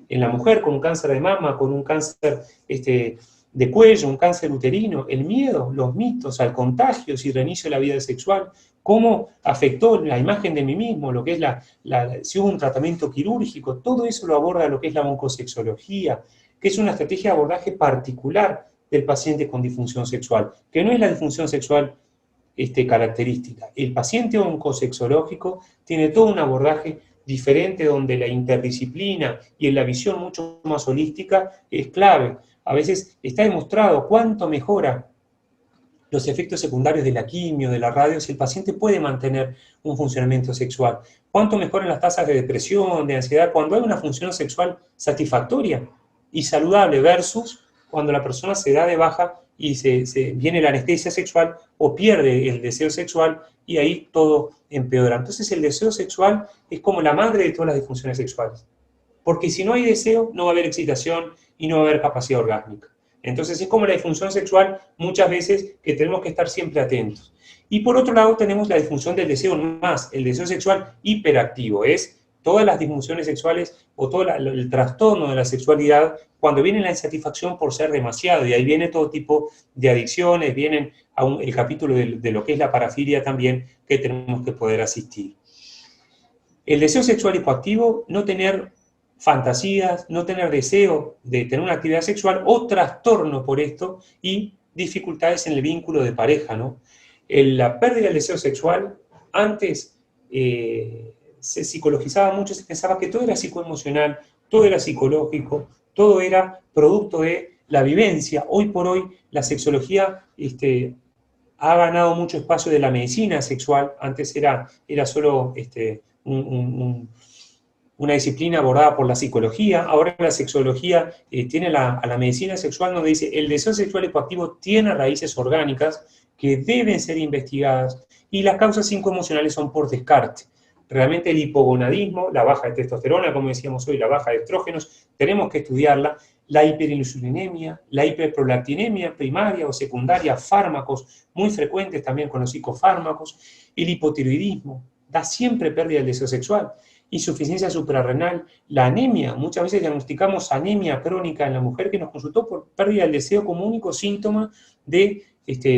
En la mujer con un cáncer de mama, con un cáncer de cuello, un cáncer uterino, el miedo, los mitos al contagio, si reinicio de la vida sexual, cómo afectó la imagen de mí mismo, lo que es si hubo un tratamiento quirúrgico, todo eso lo aborda lo que es la oncosexología, que es una estrategia de abordaje particular del paciente con disfunción sexual, que no es la disfunción sexual característica. El paciente oncosexológico tiene todo un abordaje diferente donde la interdisciplina y en la visión mucho más holística es clave. A veces está demostrado cuánto mejora los efectos secundarios de la quimio, de la radio, si el paciente puede mantener un funcionamiento sexual. Cuánto mejoran las tasas de depresión, de ansiedad, cuando hay una función sexual satisfactoria y saludable versus cuando la persona se da de baja y viene la anestesia sexual o pierde el deseo sexual y ahí todo empeora. Entonces el deseo sexual es como la madre de todas las disfunciones sexuales. Porque si no hay deseo, no va a haber excitación y no va a haber capacidad orgásmica. Entonces es como la disfunción sexual muchas veces que tenemos que estar siempre atentos. Y por otro lado tenemos la disfunción del deseo más, el deseo sexual hiperactivo, es todas las disfunciones sexuales o todo el trastorno de la sexualidad cuando viene la insatisfacción por ser demasiado, y ahí viene todo tipo de adicciones, vienen el capítulo de lo que es la parafilia también, que tenemos que poder asistir. El deseo sexual hipoactivo, no tener fantasías, no tener deseo de tener una actividad sexual o trastorno por esto y dificultades en el vínculo de pareja, ¿no? La pérdida del deseo sexual, antes se psicologizaba mucho, se pensaba que todo era psicoemocional, todo era psicológico, todo era producto de la vivencia. Hoy por hoy la sexología ha ganado mucho espacio de la medicina sexual, antes era solo una disciplina abordada por la psicología, ahora la sexología tiene a la medicina sexual donde dice el deseo sexual hipoactivo tiene raíces orgánicas que deben ser investigadas y las causas psicoemocionales son por descarte. Realmente el hipogonadismo, la baja de testosterona, como decíamos hoy, la baja de estrógenos, tenemos que estudiarla, la hiperinsulinemia, la hiperprolactinemia primaria o secundaria, fármacos muy frecuentes también con los psicofármacos, el hipotiroidismo, da siempre pérdida del deseo sexual, insuficiencia suprarrenal, la anemia, muchas veces diagnosticamos anemia crónica en la mujer que nos consultó por pérdida del deseo como único síntoma de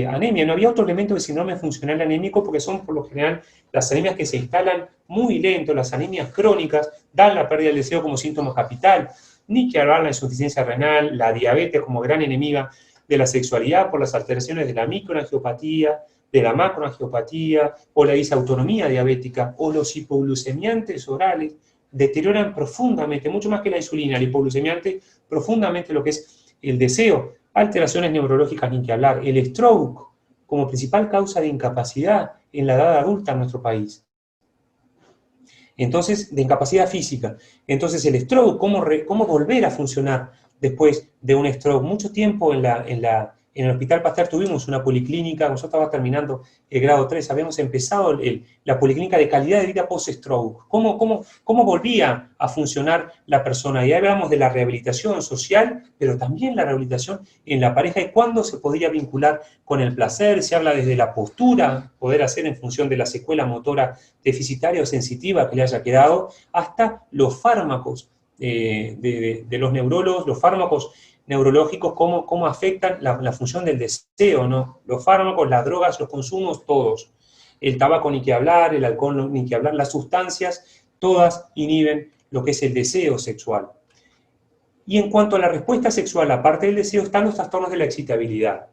anemia. No había otro elemento del síndrome funcional anémico porque son por lo general las anemias que se instalan muy lento, las anemias crónicas dan la pérdida del deseo como síntoma capital, ni que hablar la insuficiencia renal, la diabetes como gran enemiga de la sexualidad por las alteraciones de la microangiopatía, de la macroangiopatía, o la disautonomía diabética, o los hipoglucemiantes orales, deterioran profundamente, mucho más que la insulina, el hipoglucemiante, profundamente lo que es el deseo, alteraciones neurológicas ni que hablar, el stroke como principal causa de incapacidad en la edad adulta en nuestro país. Entonces, de incapacidad física. Entonces, el stroke, ¿cómo volver a funcionar después de un stroke? Mucho tiempo en el Hospital Pasteur tuvimos una policlínica, nosotros estábamos terminando el grado 3, habíamos empezado la policlínica de calidad de vida post-stroke. ¿Cómo volvía a funcionar la persona? Y ahí hablamos de la rehabilitación social, pero también la rehabilitación en la pareja y cuándo se podría vincular con el placer. Se habla desde la postura, poder hacer en función de la secuela motora deficitaria o sensitiva que le haya quedado, hasta los fármacos de los neurólogos, los fármacos neurológicos, cómo afectan la función del deseo, ¿no? Los fármacos, las drogas, los consumos, todos. El tabaco ni que hablar, el alcohol ni que hablar, las sustancias, todas inhiben lo que es el deseo sexual. Y en cuanto a la respuesta sexual, aparte del deseo, están los trastornos de la excitabilidad.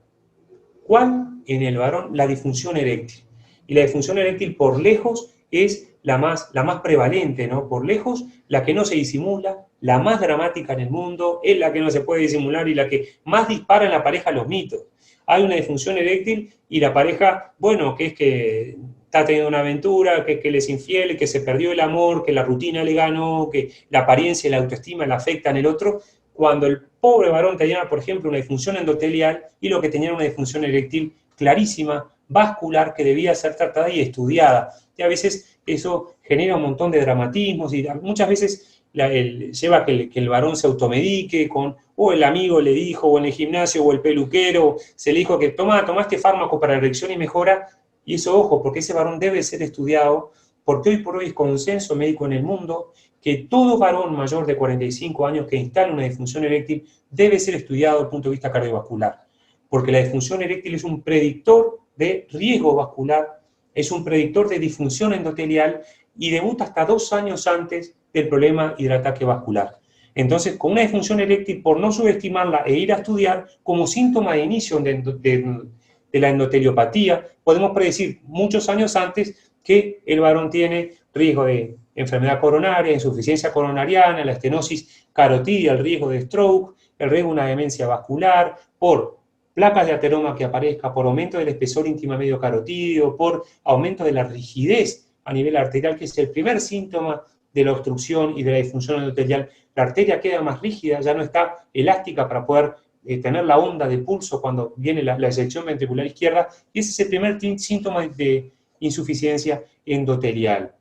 ¿Cuál? En el varón, la disfunción eréctil. Y la disfunción eréctil por lejos es la más prevalente, ¿no? Por lejos, la que no se disimula, la más dramática en el mundo, es la que no se puede disimular y la que más dispara en la pareja los mitos. Hay una disfunción eréctil y la pareja, bueno, que es que está teniendo una aventura, que él es infiel, que se perdió el amor, que la rutina le ganó, que la apariencia y la autoestima le afectan el otro, cuando el pobre varón tenía, por ejemplo, una disfunción endotelial y lo que tenía era una disfunción eréctil clarísima, vascular, que debía ser tratada y estudiada. Y a veces eso genera un montón de dramatismos y muchas veces lleva a que el varón se automedique con, o el amigo le dijo, o en el gimnasio, o el peluquero, se le dijo que toma este fármaco para la erección y mejora, y eso, ojo, porque ese varón debe ser estudiado, porque hoy por hoy es consenso médico en el mundo que todo varón mayor de 45 años que instale una disfunción eréctil debe ser estudiado desde el punto de vista cardiovascular, porque la disfunción eréctil es un predictor de riesgo vascular, es un predictor de disfunción endotelial y debuta hasta 2 años antes del problema hidrataque vascular. Entonces, con una disfunción eréctil, por no subestimarla e ir a estudiar, como síntoma de inicio de la endoteliopatía, podemos predecir muchos años antes que el varón tiene riesgo de enfermedad coronaria, insuficiencia coronariana, la estenosis carotidia, el riesgo de stroke, el riesgo de una demencia vascular, por placas de ateroma que aparezca, por aumento del espesor íntima medio carotídeo, por aumento de la rigidez a nivel arterial, que es el primer síntoma de la obstrucción y de la disfunción endotelial. La arteria queda más rígida, ya no está elástica para poder tener la onda de pulso cuando viene la eyección ventricular izquierda, y ese es el primer síntoma de insuficiencia endotelial.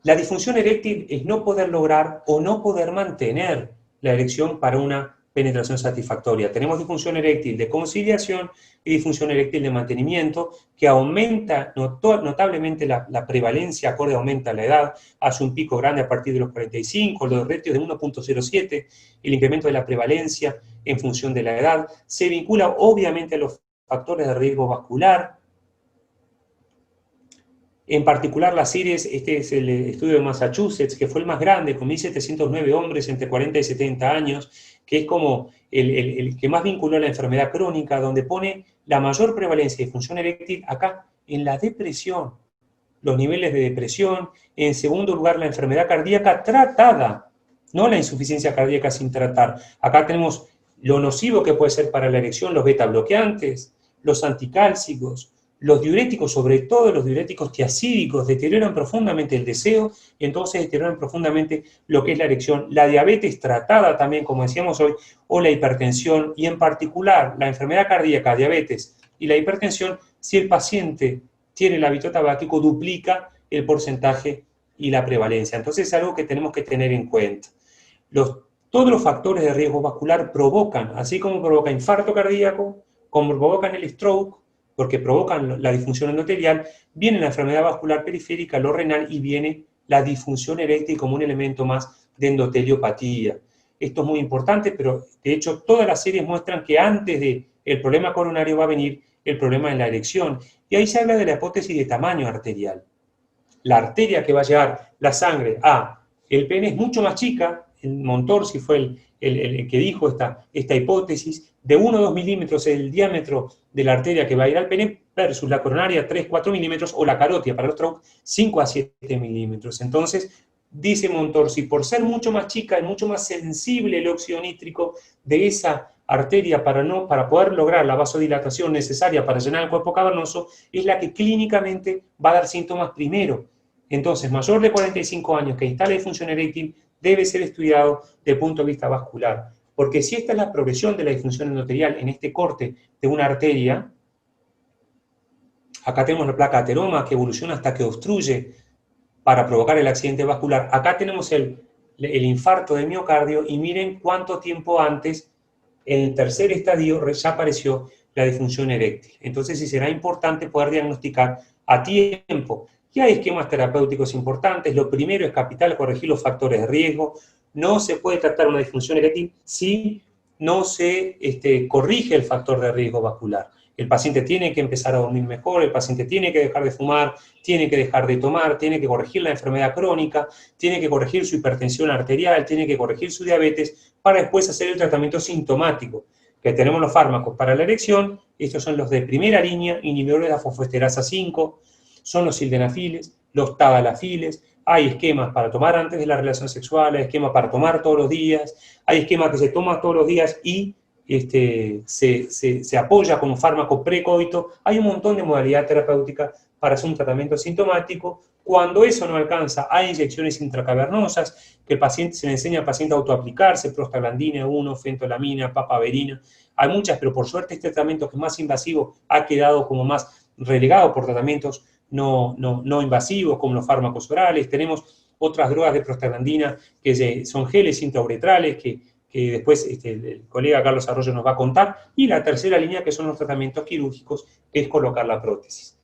La disfunción eréctil es no poder lograr o no poder mantener la erección para una penetración satisfactoria. Tenemos disfunción eréctil de conciliación y disfunción eréctil de mantenimiento, que aumenta notablemente la prevalencia, acorde aumenta la edad, hace un pico grande a partir de los 45, los ratios de 1.07, el incremento de la prevalencia en función de la edad, se vincula obviamente a los factores de riesgo vascular. En particular la CIRES, este es el estudio de Massachusetts, que fue el más grande, con 1.709 hombres entre 40 y 70 años, que es como el que más vinculó a la enfermedad crónica, donde pone la mayor prevalencia de disfunción eréctil acá, en la depresión, los niveles de depresión, en segundo lugar la enfermedad cardíaca tratada, no la insuficiencia cardíaca sin tratar. Acá tenemos lo nocivo que puede ser para la erección, los beta bloqueantes, los anticálcicos, los diuréticos, sobre todo los diuréticos tiacídicos, deterioran profundamente el deseo y entonces deterioran profundamente lo que es la erección. La diabetes tratada también, como decíamos hoy, o la hipertensión, y en particular la enfermedad cardíaca, diabetes y la hipertensión, si el paciente tiene el hábito tabáquico, duplica el porcentaje y la prevalencia. Entonces es algo que tenemos que tener en cuenta. Todos los factores de riesgo vascular provocan, así como provoca infarto cardíaco, como provocan el stroke, porque provocan la disfunción endotelial, viene la enfermedad vascular periférica, lo renal, y viene la disfunción eréctil como un elemento más de endoteliopatía. Esto es muy importante, pero de hecho todas las series muestran que antes del problema coronario va a venir el problema en la erección. Y ahí se habla de la hipótesis de tamaño arterial. La arteria que va a llevar la sangre a el pene es mucho más chica. El Montorsi fue el que dijo esta hipótesis, de 1 o 2 milímetros el diámetro de la arteria que va a ir al pene, versus la coronaria 3 o 4 milímetros, o la carótida para los stroke 5 a 7 milímetros. Entonces, dice Montorsi, por ser mucho más chica y mucho más sensible el óxido nítrico de esa arteria para poder lograr la vasodilatación necesaria para llenar el cuerpo cavernoso, es la que clínicamente va a dar síntomas primero. Entonces, mayor de 45 años que instale disfunción eréctil debe ser estudiado desde el punto de vista vascular. Porque si esta es la progresión de la disfunción endotelial en este corte de una arteria, acá tenemos la placa ateroma que evoluciona hasta que obstruye para provocar el accidente vascular. Acá tenemos el infarto del miocardio y miren cuánto tiempo antes, en el tercer estadio, ya apareció la disfunción eréctil. Entonces sí será importante poder diagnosticar a tiempo. Y hay esquemas terapéuticos importantes. Lo primero es capital corregir los factores de riesgo. No se puede tratar una disfunción eréctil si no se corrige el factor de riesgo vascular. El paciente tiene que empezar a dormir mejor, el paciente tiene que dejar de fumar, tiene que dejar de tomar, tiene que corregir la enfermedad crónica, tiene que corregir su hipertensión arterial, tiene que corregir su diabetes, para después hacer el tratamiento sintomático. que tenemos los fármacos para la erección. Estos son los de primera línea, inhibidores de la fosfoesterasa 5, son los sildenafiles, los tadalafiles. Hay esquemas para tomar antes de la relación sexual, hay esquemas para tomar todos los días, hay esquemas que se toman todos los días y se apoya con un fármaco precoito. Hay un montón de modalidades terapéuticas para hacer un tratamiento sintomático. Cuando eso no alcanza, hay inyecciones intracavernosas que el paciente, se le enseña al paciente a autoaplicarse, prostaglandina 1, fentolamina, papaverina. Hay muchas, pero por suerte este tratamiento, que es más invasivo, ha quedado como más relegado por tratamientos no invasivos, como los fármacos orales. Tenemos otras drogas de prostaglandina que son geles intrauretrales, que después el colega Carlos Arroyo nos va a contar. Y la tercera línea, que son los tratamientos quirúrgicos, que es colocar la prótesis.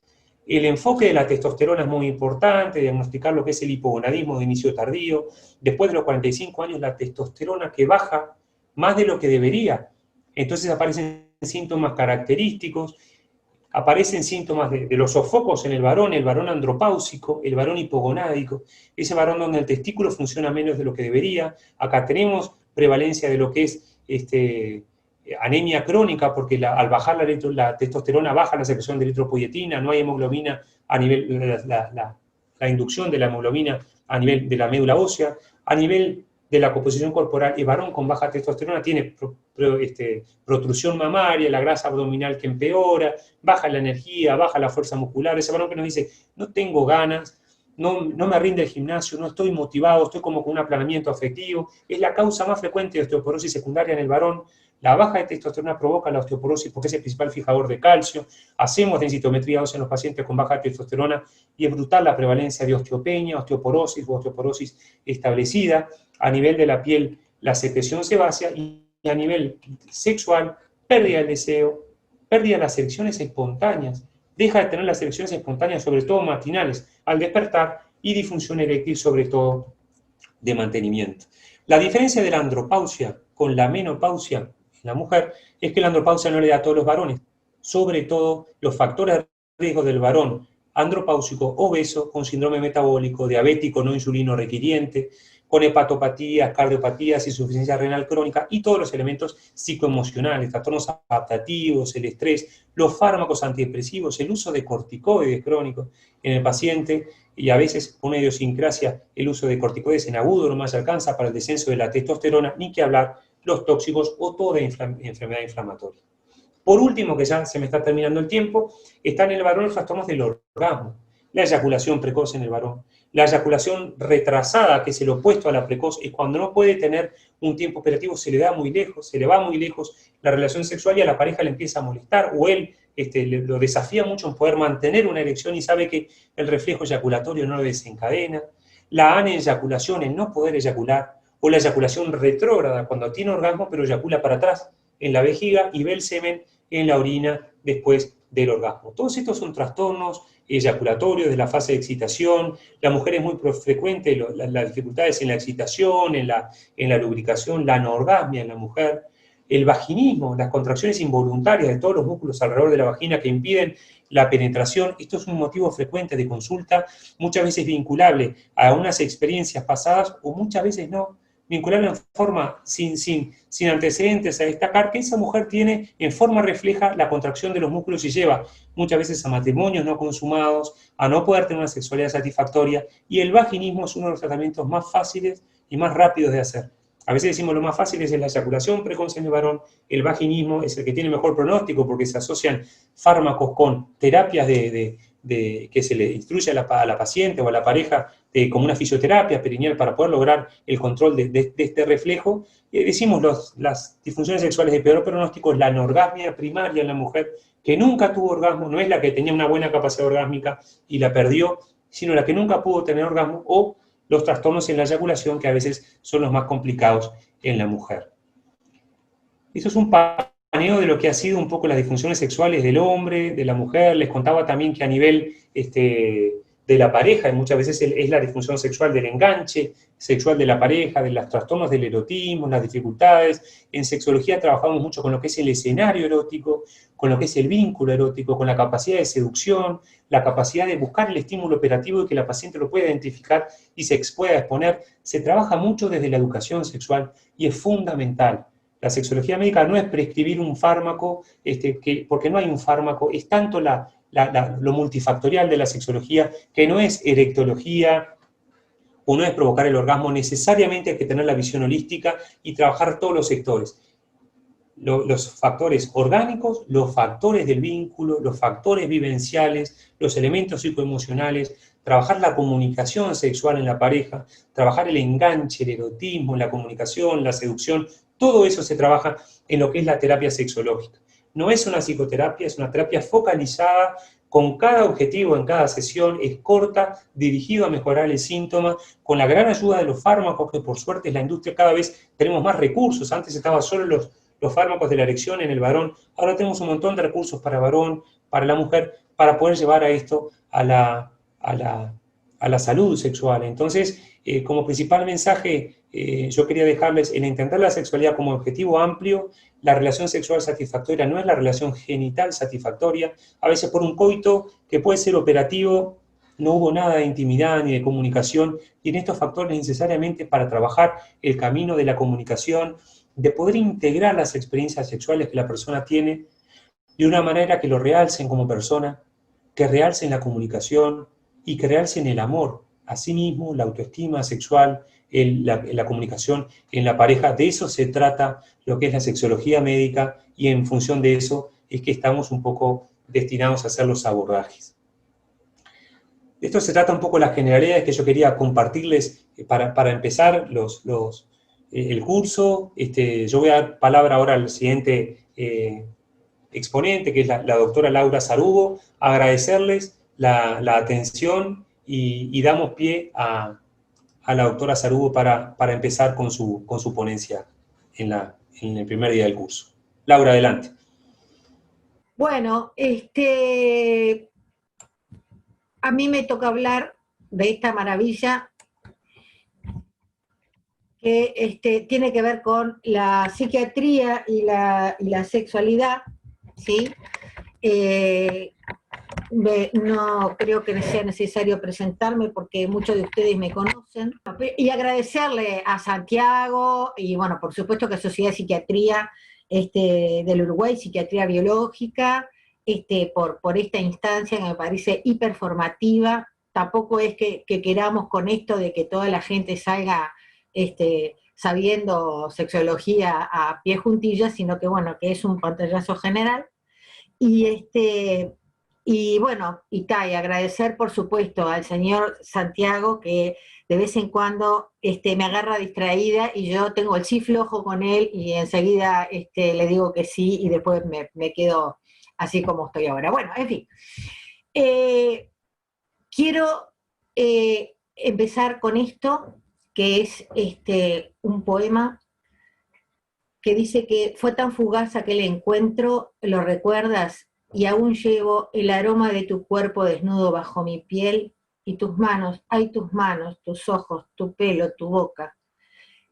El enfoque de la testosterona es muy importante, diagnosticar lo que es el hipogonadismo de inicio tardío. Después de los 45 años, la testosterona que baja más de lo que debería. Entonces aparecen síntomas característicos, aparecen síntomas de los sofocos en el varón andropáusico, el varón hipogonádico, ese varón donde el testículo funciona menos de lo que debería. Acá tenemos prevalencia de lo que es anemia crónica, porque al bajar la testosterona baja la secreción de eritropoyetina, no hay hemoglobina a nivel, la inducción de la hemoglobina a nivel de la médula ósea, a nivel de la composición corporal. El varón con baja testosterona tiene protrusión mamaria, la grasa abdominal que empeora, baja la energía, baja la fuerza muscular. Ese varón que nos dice, no tengo ganas, no me rinde el gimnasio, no estoy motivado, estoy como con un aplanamiento afectivo, es la causa más frecuente de osteoporosis secundaria en el varón. La baja de testosterona provoca la osteoporosis porque es el principal fijador de calcio. Hacemos densitometría ósea en los pacientes con baja testosterona y es brutal la prevalencia de osteopenia, osteoporosis o osteoporosis establecida. A nivel de la piel, la secreción sebácea, y a nivel sexual, pérdida del deseo, pérdida de las erecciones espontáneas, deja de tener las erecciones espontáneas, sobre todo matinales, al despertar, y disfunción eréctil, sobre todo de mantenimiento. La diferencia de la andropausia con la menopausia en la mujer es que la andropausia no le da a todos los varones, sobre todo los factores de riesgo del varón andropáusico, obeso, con síndrome metabólico, diabético no insulino requiriente, con hepatopatías, cardiopatías, insuficiencia renal crónica y todos los elementos psicoemocionales, trastornos adaptativos, el estrés, los fármacos antidepresivos, el uso de corticoides crónicos en el paciente, y a veces con una idiosincrasia el uso de corticoides en agudo no más alcanza para el descenso de la testosterona, ni que hablar los tóxicos o toda enfermedad inflamatoria. Por último, que ya se me está terminando el tiempo, están en el varón los trastornos del orgasmo, la eyaculación precoz en el varón. La eyaculación retrasada, que es el opuesto a la precoz, es cuando no puede tener un tiempo operativo, se le va muy lejos la relación sexual y a la pareja le empieza a molestar, o él lo desafía mucho en poder mantener una erección y sabe que el reflejo eyaculatorio no lo desencadena. La aneyaculación, el no poder eyacular, o la eyaculación retrógrada, cuando tiene orgasmo pero eyacula para atrás en la vejiga y ve el semen en la orina después del orgasmo. Todos estos son trastornos eyaculatorios de la fase de excitación. La mujer es muy frecuente las dificultades en la excitación, en la lubricación, la anorgasmia en la mujer. El vaginismo, las contracciones involuntarias de todos los músculos alrededor de la vagina que impiden la penetración. Esto es un motivo frecuente de consulta, muchas veces vinculable a unas experiencias pasadas o muchas veces no, vinculable en forma sin antecedentes, a destacar que esa mujer tiene en forma refleja la contracción de los músculos y lleva muchas veces a matrimonios no consumados, a no poder tener una sexualidad satisfactoria, y el vaginismo es uno de los tratamientos más fáciles y más rápidos de hacer. A veces decimos lo más fácil es la eyaculación precoz en el varón, el vaginismo es el que tiene mejor pronóstico porque se asocian fármacos con terapias que se le instruye a la paciente o a la pareja como una fisioterapia perineal para poder lograr el control de este reflejo. Decimos las disfunciones sexuales de peor pronóstico es la anorgasmia primaria en la mujer, que nunca tuvo orgasmo, no es la que tenía una buena capacidad orgásmica y la perdió, sino la que nunca pudo tener orgasmo, o los trastornos en la eyaculación, que a veces son los más complicados en la mujer. Eso es un paneo de lo que ha sido un poco las disfunciones sexuales del hombre, de la mujer. Les contaba también que a nivel de la pareja, y muchas veces es la disfunción sexual del enganche sexual de la pareja, de los trastornos del erotismo, las dificultades. En sexología trabajamos mucho con lo que es el escenario erótico, con lo que es el vínculo erótico, con la capacidad de seducción, la capacidad de buscar el estímulo operativo y que la paciente lo pueda identificar y se pueda exponer. Se trabaja mucho desde la educación sexual y es fundamental. La sexología médica no es prescribir un fármaco, porque no hay un fármaco, es tanto lo multifactorial de la sexología, que no es erectología, o no es provocar el orgasmo, necesariamente hay que tener la visión holística y trabajar todos los sectores. Los factores orgánicos, los factores del vínculo, los factores vivenciales, los elementos psicoemocionales, trabajar la comunicación sexual en la pareja, trabajar el enganche, el erotismo, la comunicación, la seducción, todo eso se trabaja en lo que es la terapia sexológica. No es una psicoterapia, es una terapia focalizada con cada objetivo en cada sesión, es corta, dirigido a mejorar el síntoma, con la gran ayuda de los fármacos, que por suerte en la industria cada vez tenemos más recursos. Antes estaban solo los fármacos de la erección en el varón, ahora tenemos un montón de recursos para varón, para la mujer, para poder llevar a esto a la salud sexual. Entonces, como principal mensaje, yo quería dejarles el entender la sexualidad como objetivo amplio. La relación sexual satisfactoria no es la relación genital satisfactoria. A veces por un coito que puede ser operativo, no hubo nada de intimidad ni de comunicación, y en estos factores necesariamente para trabajar el camino de la comunicación, de poder integrar las experiencias sexuales que la persona tiene de una manera que lo realcen como persona, que realcen la comunicación y que realcen el amor a sí mismo, la autoestima sexual, la comunicación en la pareja. De eso se trata lo que es la sexología médica, y en función de eso es que estamos un poco destinados a hacer los abordajes. De esto se trata un poco las generalidades que yo quería compartirles para empezar el curso. Yo voy a dar palabra ahora al siguiente exponente, que es la doctora Laura Sarubo, agradecerles la atención y damos pie a la doctora Sarubo para empezar con su ponencia en el primer día del curso. Laura, adelante. Bueno, a mí me toca hablar de esta maravilla que tiene que ver con la psiquiatría y la sexualidad, ¿sí? No creo que sea necesario presentarme porque muchos de ustedes me conocen. Y agradecerle a Santiago y, bueno, por supuesto que a Sociedad de Psiquiatría del Uruguay, Psiquiatría Biológica, por esta instancia que me parece hiperformativa. Tampoco es que queramos con esto de que toda la gente salga sabiendo sexología a pie juntillas, sino que, bueno, que es un pantallazo general. Y bueno, y agradecer por supuesto al señor Santiago, que de vez en cuando me agarra distraída y yo tengo el sí flojo con él y enseguida le digo que sí y después me quedo así como estoy ahora. Bueno, en fin. Quiero empezar con esto, que es un poema que dice que fue tan fugaz aquel encuentro, ¿lo recuerdas? Y aún llevo el aroma de tu cuerpo desnudo bajo mi piel, y tus manos, ay, tus manos, tus ojos, tu pelo, tu boca.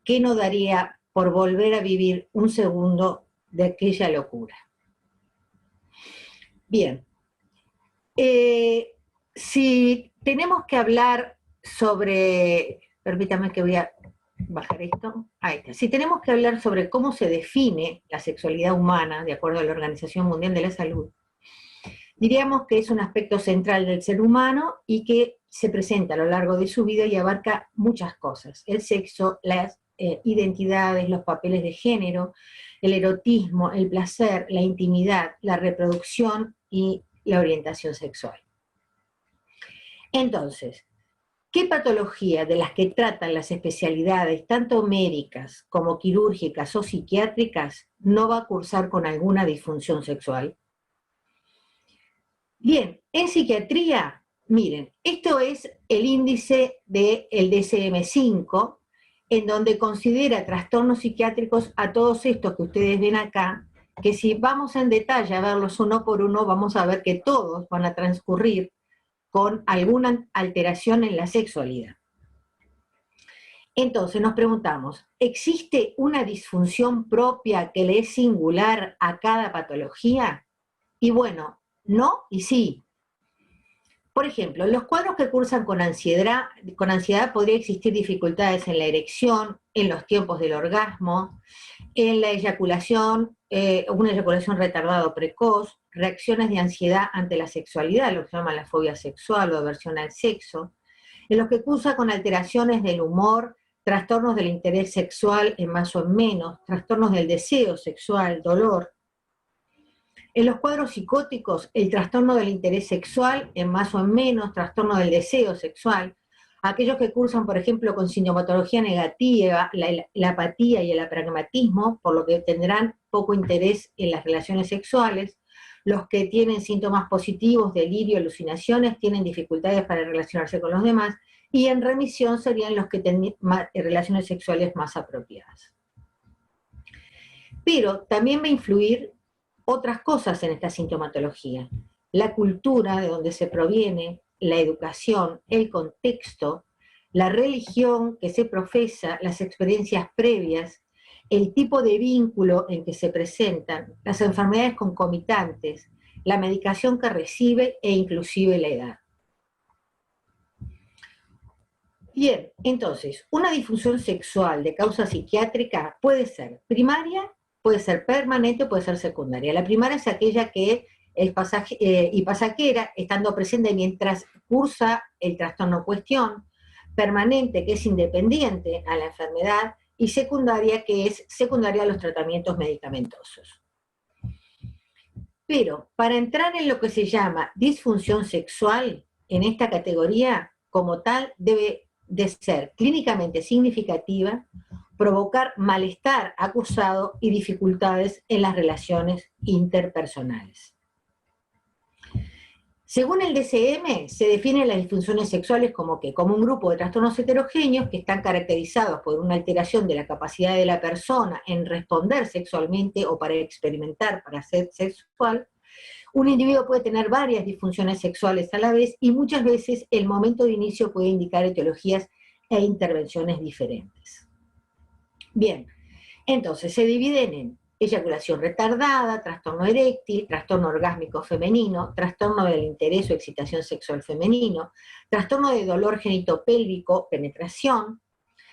¿Qué no daría por volver a vivir un segundo de aquella locura? Bien. Si tenemos que hablar sobre, permítame que voy a bajar esto, ahí está. Si tenemos que hablar sobre cómo se define la sexualidad humana, de acuerdo a la Organización Mundial de la Salud, diríamos que es un aspecto central del ser humano y que se presenta a lo largo de su vida y abarca muchas cosas: el sexo, las identidades, los papeles de género, el erotismo, el placer, la intimidad, la reproducción y la orientación sexual. Entonces, ¿qué patología de las que tratan las especialidades, tanto médicas como quirúrgicas o psiquiátricas, no va a cursar con alguna disfunción sexual? Bien, en psiquiatría, miren, esto es el índice del DSM-5, en donde considera trastornos psiquiátricos a todos estos que ustedes ven acá, que si vamos en detalle a verlos uno por uno, vamos a ver que todos van a transcurrir con alguna alteración en la sexualidad. Entonces nos preguntamos, ¿existe una disfunción propia que le es singular a cada patología? Y bueno, no y sí. Por ejemplo, en los cuadros que cursan con ansiedad podría existir dificultades en la erección, en los tiempos del orgasmo, en la eyaculación, una eyaculación retardada o precoz, reacciones de ansiedad ante la sexualidad, lo que se llama la fobia sexual o aversión al sexo, en los que cursa con alteraciones del humor, trastornos del interés sexual en más o en menos, trastornos del deseo sexual, dolor. En los cuadros psicóticos, el trastorno del interés sexual en más o en menos, trastorno del deseo sexual. Aquellos que cursan, por ejemplo, con sintomatología negativa, la apatía y el apragmatismo, por lo que tendrán poco interés en las relaciones sexuales. Los que tienen síntomas positivos, delirio, alucinaciones, tienen dificultades para relacionarse con los demás, y en remisión serían los que tienen relaciones sexuales más apropiadas. Pero también va a influir otras cosas en esta sintomatología. La cultura de donde se proviene, la educación, el contexto, la religión que se profesa, las experiencias previas, el tipo de vínculo en que se presentan, las enfermedades concomitantes, la medicación que recibe e inclusive la edad. Bien, entonces, una disfunción sexual de causa psiquiátrica puede ser primaria, puede ser permanente, puede ser secundaria. La primaria es aquella que es pasajera, estando presente mientras cursa el trastorno en cuestión, permanente, que es independiente a la enfermedad, y secundaria, que es secundaria a los tratamientos medicamentosos. Pero para entrar en lo que se llama disfunción sexual, en esta categoría, como tal, debe de ser clínicamente significativa, provocar malestar acusado y dificultades en las relaciones interpersonales. Según el DSM, se definen las disfunciones sexuales como que, como un grupo de trastornos heterogéneos que están caracterizados por una alteración de la capacidad de la persona en responder sexualmente o para experimentar para ser sexual. Un individuo puede tener varias disfunciones sexuales a la vez y muchas veces el momento de inicio puede indicar etiologías e intervenciones diferentes. Bien, entonces se dividen en eyaculación retardada, trastorno eréctil, trastorno orgásmico femenino, trastorno del interés o excitación sexual femenino, trastorno de dolor genitopélvico, penetración,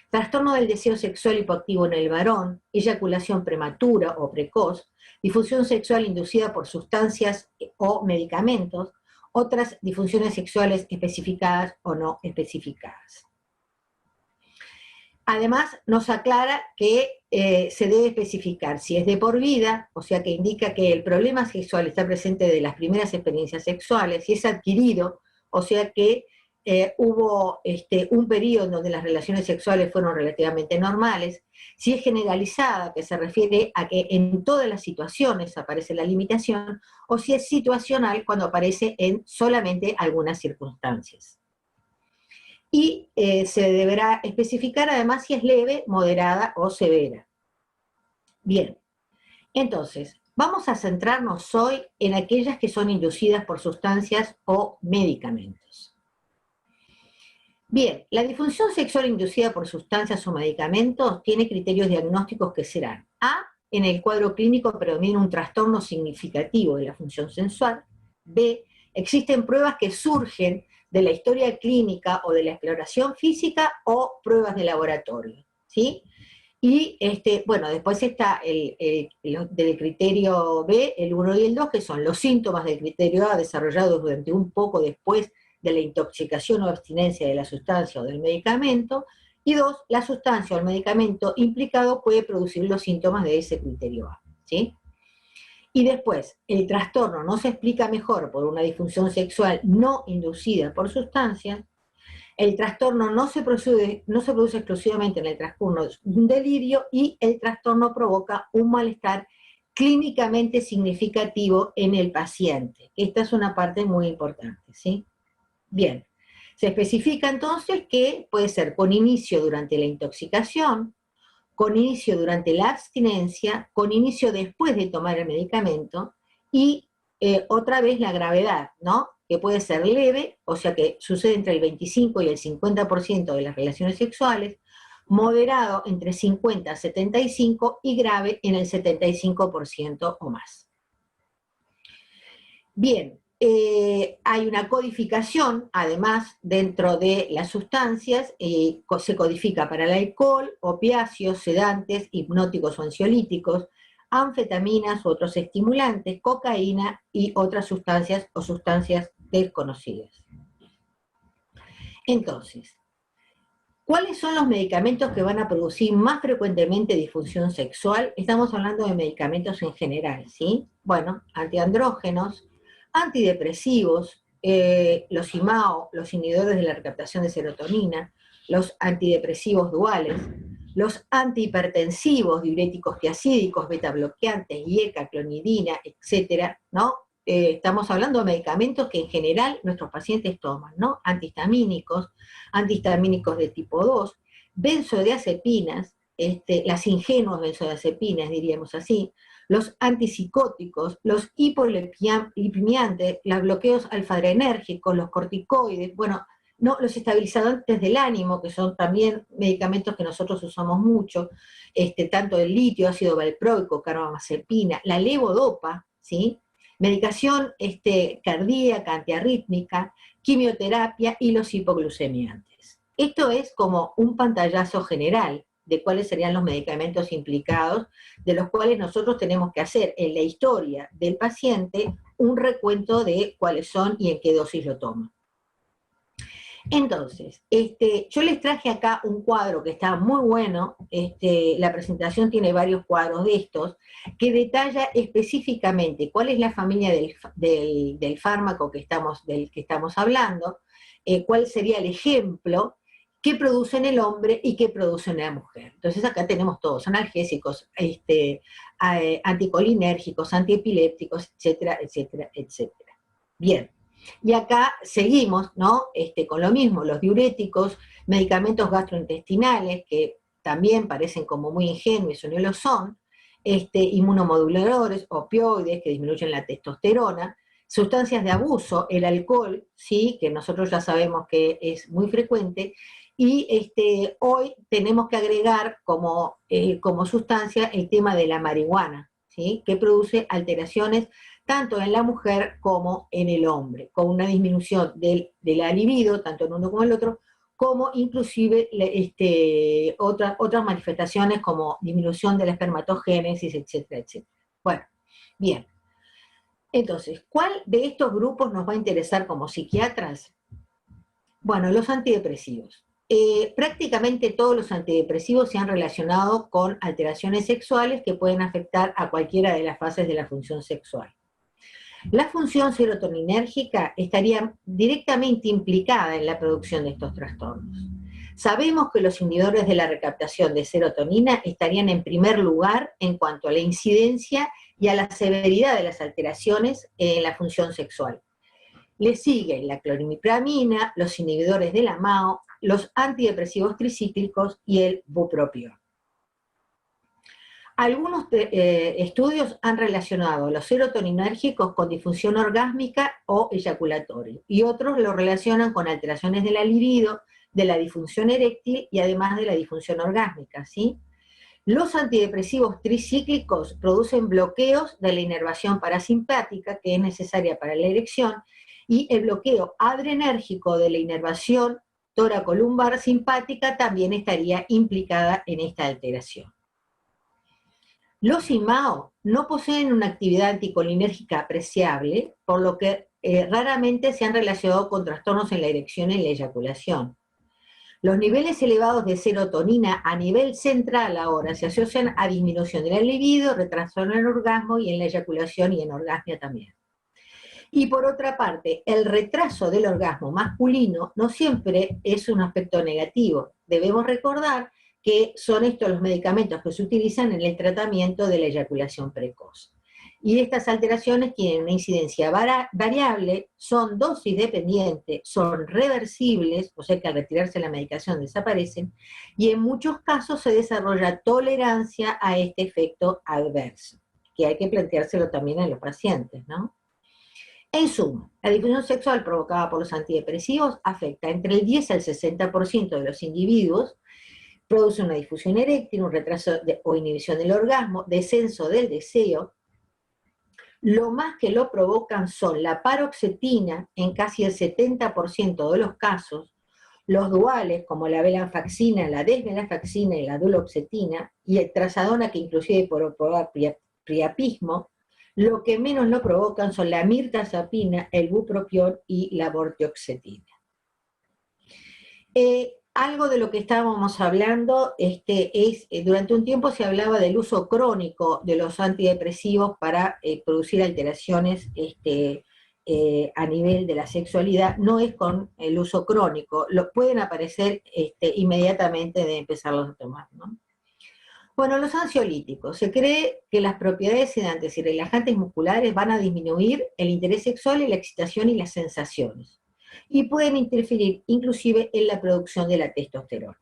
trastorno del deseo sexual hipoactivo en el varón, eyaculación prematura o precoz, difusión sexual inducida por sustancias o medicamentos, otras disfunciones sexuales especificadas o no especificadas. Además, nos aclara que se debe especificar si es de por vida, o sea que indica que el problema sexual está presente de las primeras experiencias sexuales, si es adquirido, o sea que hubo un periodo en donde las relaciones sexuales fueron relativamente normales, si es generalizada, que se refiere a que en todas las situaciones aparece la limitación, o si es situacional, cuando aparece en solamente algunas circunstancias. Y se deberá especificar además si es leve, moderada o severa. Bien, entonces, vamos a centrarnos hoy en aquellas que son inducidas por sustancias o medicamentos. Bien, la disfunción sexual inducida por sustancias o medicamentos tiene criterios diagnósticos que serán: A, en el cuadro clínico predomina un trastorno significativo de la función sensual; B, existen pruebas que surgen de la historia clínica o de la exploración física o pruebas de laboratorio, ¿sí? Y, bueno, después está del criterio B, el 1 y el 2, que son los síntomas del criterio A desarrollados durante un poco después de la intoxicación o abstinencia de la sustancia o del medicamento, y 2, la sustancia o el medicamento implicado puede producir los síntomas de ese criterio A, ¿sí? Y después, el trastorno no se explica mejor por una disfunción sexual no inducida por sustancias, el trastorno no se produce exclusivamente en el transcurso de un delirio, y el trastorno provoca un malestar clínicamente significativo en el paciente. Esta es una parte muy importante, ¿sí? Bien, se especifica entonces que puede ser con inicio durante la intoxicación, con inicio durante la abstinencia, con inicio después de tomar el medicamento, y otra vez la gravedad, ¿no? Que puede ser leve, o sea que sucede entre el 25 y el 50% de las relaciones sexuales, moderado entre 50 a 75 y grave en el 75% o más. Bien, Hay una codificación, además, dentro de las sustancias, se codifica para el alcohol, opiáceos, sedantes, hipnóticos o ansiolíticos, anfetaminas u otros estimulantes, cocaína y otras sustancias o sustancias desconocidas. Entonces, ¿cuáles son los medicamentos que van a producir más frecuentemente disfunción sexual? Estamos hablando de medicamentos en general, ¿sí? Bueno, antiandrógenos, antidepresivos, los IMAO, los inhibidores de la recaptación de serotonina, los antidepresivos duales, los antihipertensivos, diuréticos tiacídicos, betabloqueantes, IECA, clonidina, etcétera, ¿no? Estamos hablando de medicamentos que en general nuestros pacientes toman, ¿no? Antihistamínicos de tipo 2, benzodiazepinas, las ingenuas benzodiazepinas, diríamos así, los antipsicóticos, los hipolipemiantes, los bloqueos alfa-adrenérgicos, los corticoides, bueno, no, los estabilizadores del ánimo, que son también medicamentos que nosotros usamos mucho, tanto el litio, ácido valproico, carbamazepina, la levodopa, ¿sí? Medicación cardíaca, antiarrítmica, quimioterapia y los hipoglucemiantes. Esto es como un pantallazo general de cuáles serían los medicamentos implicados, de los cuales nosotros tenemos que hacer en la historia del paciente un recuento de cuáles son y en qué dosis lo toman. Entonces, yo les traje acá un cuadro que está muy bueno, la presentación tiene varios cuadros de estos, que detalla específicamente cuál es la familia del fármaco del que estamos hablando, cuál sería el ejemplo, qué produce en el hombre y qué produce en la mujer. Entonces acá tenemos todos, analgésicos, anticolinérgicos, antiepilépticos, etcétera, etcétera, etcétera. Bien. Y acá seguimos, ¿no? Con lo mismo, los diuréticos, medicamentos gastrointestinales, que también parecen como muy ingenuos o no lo son, inmunomoduladores, opioides que disminuyen la testosterona, sustancias de abuso, el alcohol, ¿sí? Que nosotros ya sabemos que es muy frecuente, y hoy tenemos que agregar como sustancia el tema de la marihuana, ¿sí? Que produce alteraciones tanto en la mujer como en el hombre, con una disminución de la libido, tanto en uno como en el otro, como inclusive otras manifestaciones como disminución de la espermatogénesis, etcétera, etcétera. Bueno, bien. Entonces, ¿cuál de estos grupos nos va a interesar como psiquiatras? Bueno, los antidepresivos. Prácticamente todos los antidepresivos se han relacionado con alteraciones sexuales que pueden afectar a cualquiera de las fases de la función sexual. La función serotoninérgica estaría directamente implicada en la producción de estos trastornos. Sabemos que los inhibidores de la recaptación de serotonina estarían en primer lugar en cuanto a la incidencia y a la severidad de las alteraciones en la función sexual. Le siguen la clorimipramina, los inhibidores de la MAO, los antidepresivos tricíclicos y el bupropión. Algunos estudios han relacionado los serotoninérgicos con disfunción orgásmica o eyaculatoria, y otros lo relacionan con alteraciones de la libido, de la disfunción eréctil y además de la disfunción orgásmica, ¿sí? Los antidepresivos tricíclicos producen bloqueos de la inervación parasimpática, que es necesaria para la erección, y el bloqueo adrenérgico de la inervación toracolumbar simpática también estaría implicada en esta alteración. Los IMAO no poseen una actividad anticolinérgica apreciable, por lo que raramente se han relacionado con trastornos en la erección y en la eyaculación. Los niveles elevados de serotonina a nivel central ahora se asocian a disminución de la libido, retraso en el orgasmo y en la eyaculación y en orgasmia también. Y por otra parte, el retraso del orgasmo masculino no siempre es un aspecto negativo. Debemos recordar que son estos los medicamentos que se utilizan en el tratamiento de la eyaculación precoz. Y estas alteraciones tienen una incidencia variable, son dosis dependientes, son reversibles, o sea que al retirarse la medicación desaparecen, y en muchos casos se desarrolla tolerancia a este efecto adverso, que hay que planteárselo también a los pacientes, ¿no? En suma, la disfunción sexual provocada por los antidepresivos afecta entre el 10 al 60% de los individuos, produce una disfunción eréctil, un retraso o inhibición del orgasmo, descenso del deseo, Lo más que lo provocan son la paroxetina en casi el 70% de los casos, los duales como la venlafaxina, la desvenlafaxina y la duloxetina, y el trazadona que inclusive por probar priapismo, lo que menos lo provocan son la mirtazapina, el bupropión y la vortioxetina. Algo de lo que estábamos hablando durante un tiempo se hablaba del uso crónico de los antidepresivos para producir alteraciones a nivel de la sexualidad. No es con el uso crónico, pueden aparecer inmediatamente de empezarlos a tomar, ¿no? Bueno, los ansiolíticos. Se cree que las propiedades sedantes y relajantes musculares van a disminuir el interés sexual y la excitación y las sensaciones, y pueden interferir inclusive en la producción de la testosterona.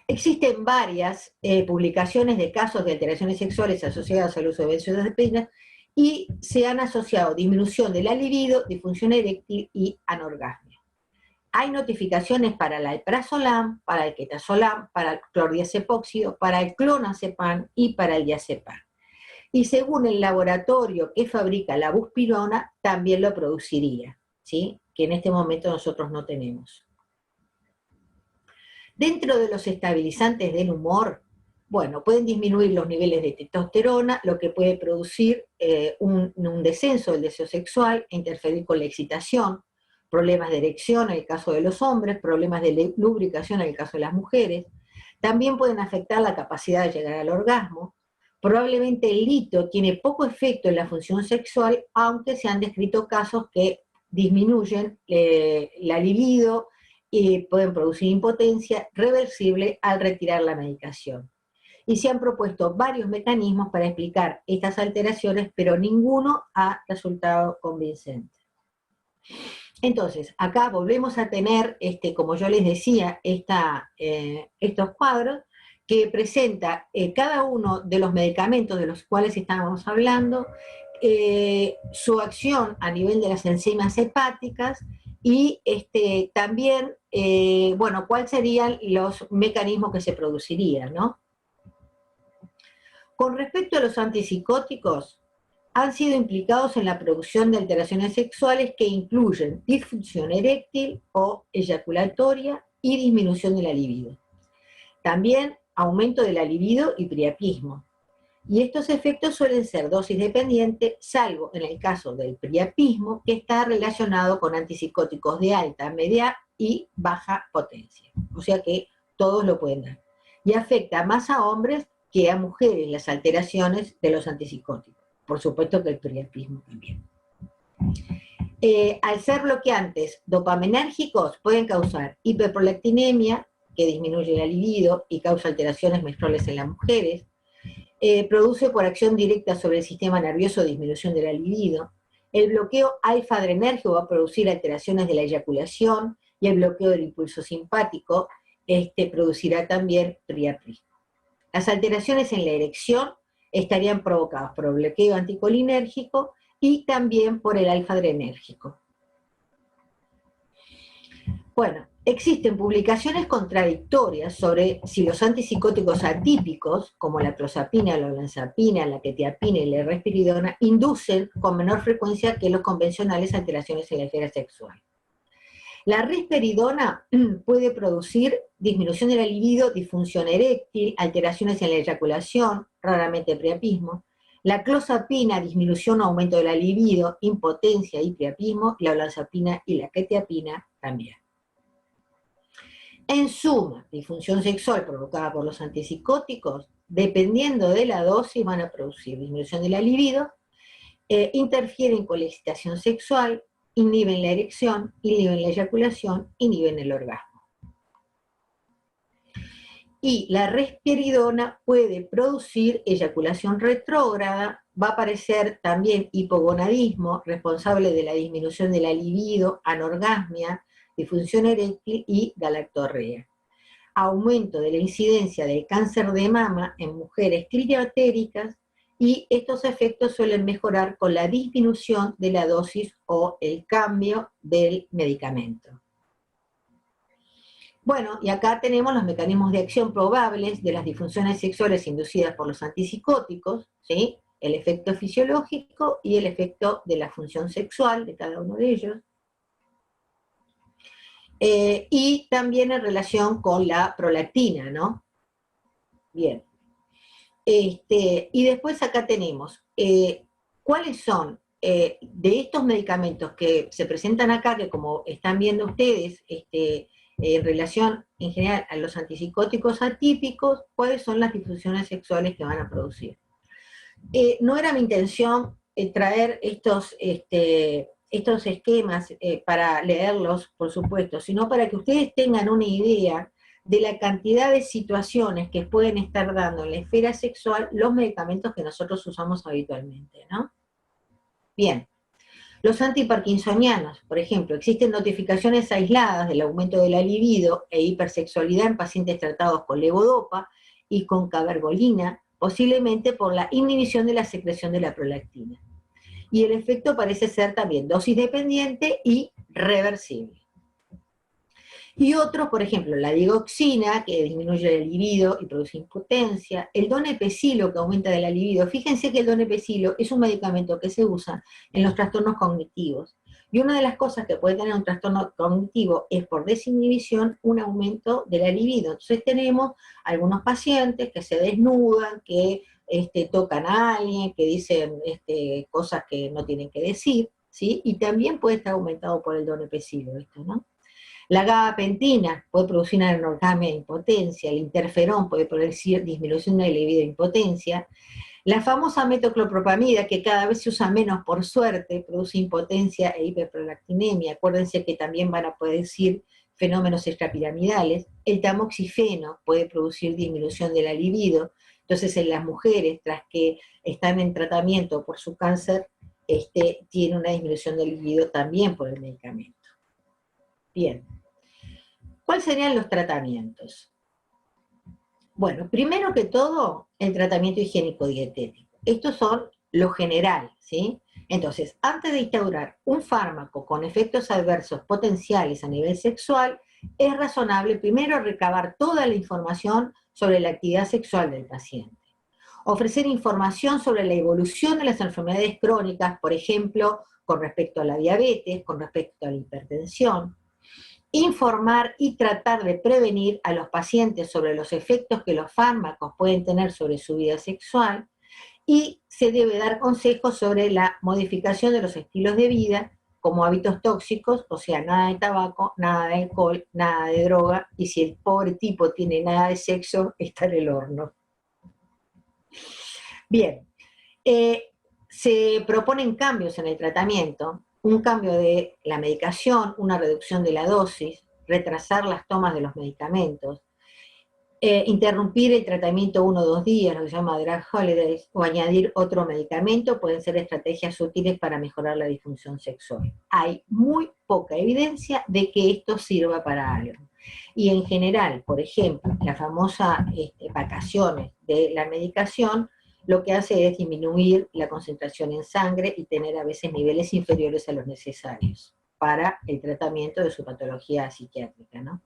Existen varias publicaciones de casos de alteraciones sexuales asociadas al uso de benzodiazepinas y se han asociado disminución de la libido, disfunción eréctil y anorgasmia. Hay notificaciones para el alprazolam, para el quetazolam, para el clordiazepóxido, para el clonazepam y para el diazepam. Y según el laboratorio que fabrica la buspirona, también lo produciría, ¿sí? Que en este momento nosotros no tenemos. Dentro de los estabilizantes del humor, bueno, pueden disminuir los niveles de testosterona, lo que puede producir un descenso del deseo sexual e interferir con la excitación, problemas de erección en el caso de los hombres, problemas de lubricación en el caso de las mujeres. También pueden afectar la capacidad de llegar al orgasmo. Probablemente el litio tiene poco efecto en la función sexual, aunque se han descrito casos que disminuyen la libido y pueden producir impotencia reversible al retirar la medicación. Y se han propuesto varios mecanismos para explicar estas alteraciones, pero ninguno ha resultado convincente. Entonces, acá volvemos a tener, como yo les decía, estos cuadros que presenta cada uno de los medicamentos de los cuales estábamos hablando, su acción a nivel de las enzimas hepáticas y también, bueno, cuáles serían los mecanismos que se producirían, ¿no? Con respecto a los antipsicóticos, han sido implicados en la producción de alteraciones sexuales que incluyen disfunción eréctil o eyaculatoria y disminución de la libido. También aumento de la libido y priapismo. Y estos efectos suelen ser dosis dependientes, salvo en el caso del priapismo, que está relacionado con antipsicóticos de alta, media y baja potencia. O sea que todos lo pueden dar. Y afecta más a hombres que a mujeres las alteraciones de los antipsicóticos. Por supuesto que el priapismo también. Al ser bloqueantes dopaminérgicos, pueden causar hiperprolactinemia, que disminuye la libido y causa alteraciones menstruales en las mujeres. Produce por acción directa sobre el sistema nervioso disminución de la libido. El bloqueo alfa-adrenérgico va a producir alteraciones de la eyaculación y el bloqueo del impulso simpático producirá también priapismo. Las alteraciones en la erección estarían provocadas por el bloqueo anticolinérgico y también por el alfa-adrenérgico. Bueno, existen publicaciones contradictorias sobre si los antipsicóticos atípicos, como la clozapina, la olanzapina, la quetiapina y la risperidona, inducen con menor frecuencia que los convencionales alteraciones en la esfera sexual. La risperidona puede producir disminución de la libido, disfunción eréctil, alteraciones en la eyaculación, raramente priapismo. La clozapina, disminución o aumento de la libido, impotencia y priapismo. La olanzapina y la quetiapina también. En suma, disfunción sexual provocada por los antipsicóticos, dependiendo de la dosis, van a producir disminución de la libido, interfieren con la excitación sexual, inhiben la erección, inhiben la eyaculación, inhiben el orgasmo. Y la risperidona puede producir eyaculación retrógrada, va a aparecer también hipogonadismo, responsable de la disminución de la libido, anorgasmia, disfunción eréctil y galactorrea. Aumento de la incidencia del cáncer de mama en mujeres climatéricas, y estos efectos suelen mejorar con la disminución de la dosis o el cambio del medicamento. Bueno, y acá tenemos los mecanismos de acción probables de las disfunciones sexuales inducidas por los antipsicóticos, ¿sí? el efecto fisiológico y el efecto de la función sexual de cada uno de ellos. Y también en relación con la prolactina, ¿no? Bien. Y después acá tenemos, ¿cuáles son de estos medicamentos que se presentan acá, que como están viendo ustedes, en relación en general a los antipsicóticos atípicos, cuáles son las disfunciones sexuales que van a producir? No era mi intención traer estos esquemas para leerlos, por supuesto, sino para que ustedes tengan una idea de la cantidad de situaciones que pueden estar dando en la esfera sexual los medicamentos que nosotros usamos habitualmente, ¿no? Bien, los antiparkinsonianos, por ejemplo, existen notificaciones aisladas del aumento de la libido e hipersexualidad en pacientes tratados con levodopa y con cabergolina, posiblemente por la inhibición de la secreción de la prolactina. Y el efecto parece ser también dosis dependiente y reversible. Y otros, por ejemplo, la digoxina, que disminuye la libido y produce impotencia, el donepezilo, que aumenta de la libido. Fíjense que el donepezilo es un medicamento que se usa en los trastornos cognitivos. Y una de las cosas que puede tener un trastorno cognitivo es, por desinhibición, un aumento de la libido. Entonces tenemos algunos pacientes que se desnudan, que tocan a alguien, que dicen cosas que no tienen que decir, ¿sí? Y también puede estar aumentado por el donepezilo esto, ¿no? La gabapentina puede producir una anorgasmia de impotencia, el interferón puede producir disminución de la libido e impotencia, la famosa metoclopropamida, que cada vez se usa menos por suerte, produce impotencia e hiperprolactinemia. Acuérdense que también van a producir fenómenos extrapiramidales. El tamoxifeno puede producir disminución de la libido. Entonces, en las mujeres, tras que están en tratamiento por su cáncer, tiene una disminución de libido también por el medicamento. Bien. ¿Cuáles serían los tratamientos? Bueno, primero que todo, el tratamiento higiénico-dietético. Estos son lo general, ¿sí? Entonces, antes de instaurar un fármaco con efectos adversos potenciales a nivel sexual, es razonable primero recabar toda la información sobre la actividad sexual del paciente. Ofrecer información sobre la evolución de las enfermedades crónicas, por ejemplo, con respecto a la diabetes, con respecto a la hipertensión. Informar y tratar de prevenir a los pacientes sobre los efectos que los fármacos pueden tener sobre su vida sexual, y se debe dar consejos sobre la modificación de los estilos de vida, como hábitos tóxicos, o sea, nada de tabaco, nada de alcohol, nada de droga, y si el pobre tipo tiene nada de sexo, está en el horno. Bien, se proponen cambios en el tratamiento, un cambio de la medicación, una reducción de la dosis, retrasar las tomas de los medicamentos, interrumpir el tratamiento 1 o 2 días, lo que se llama drug holidays, o añadir otro medicamento, pueden ser estrategias útiles para mejorar la disfunción sexual. Hay muy poca evidencia de que esto sirva para algo. Y en general, por ejemplo, las famosas vacaciones de la medicación, lo que hace es disminuir la concentración en sangre y tener a veces niveles inferiores a los necesarios para el tratamiento de su patología psiquiátrica, ¿no?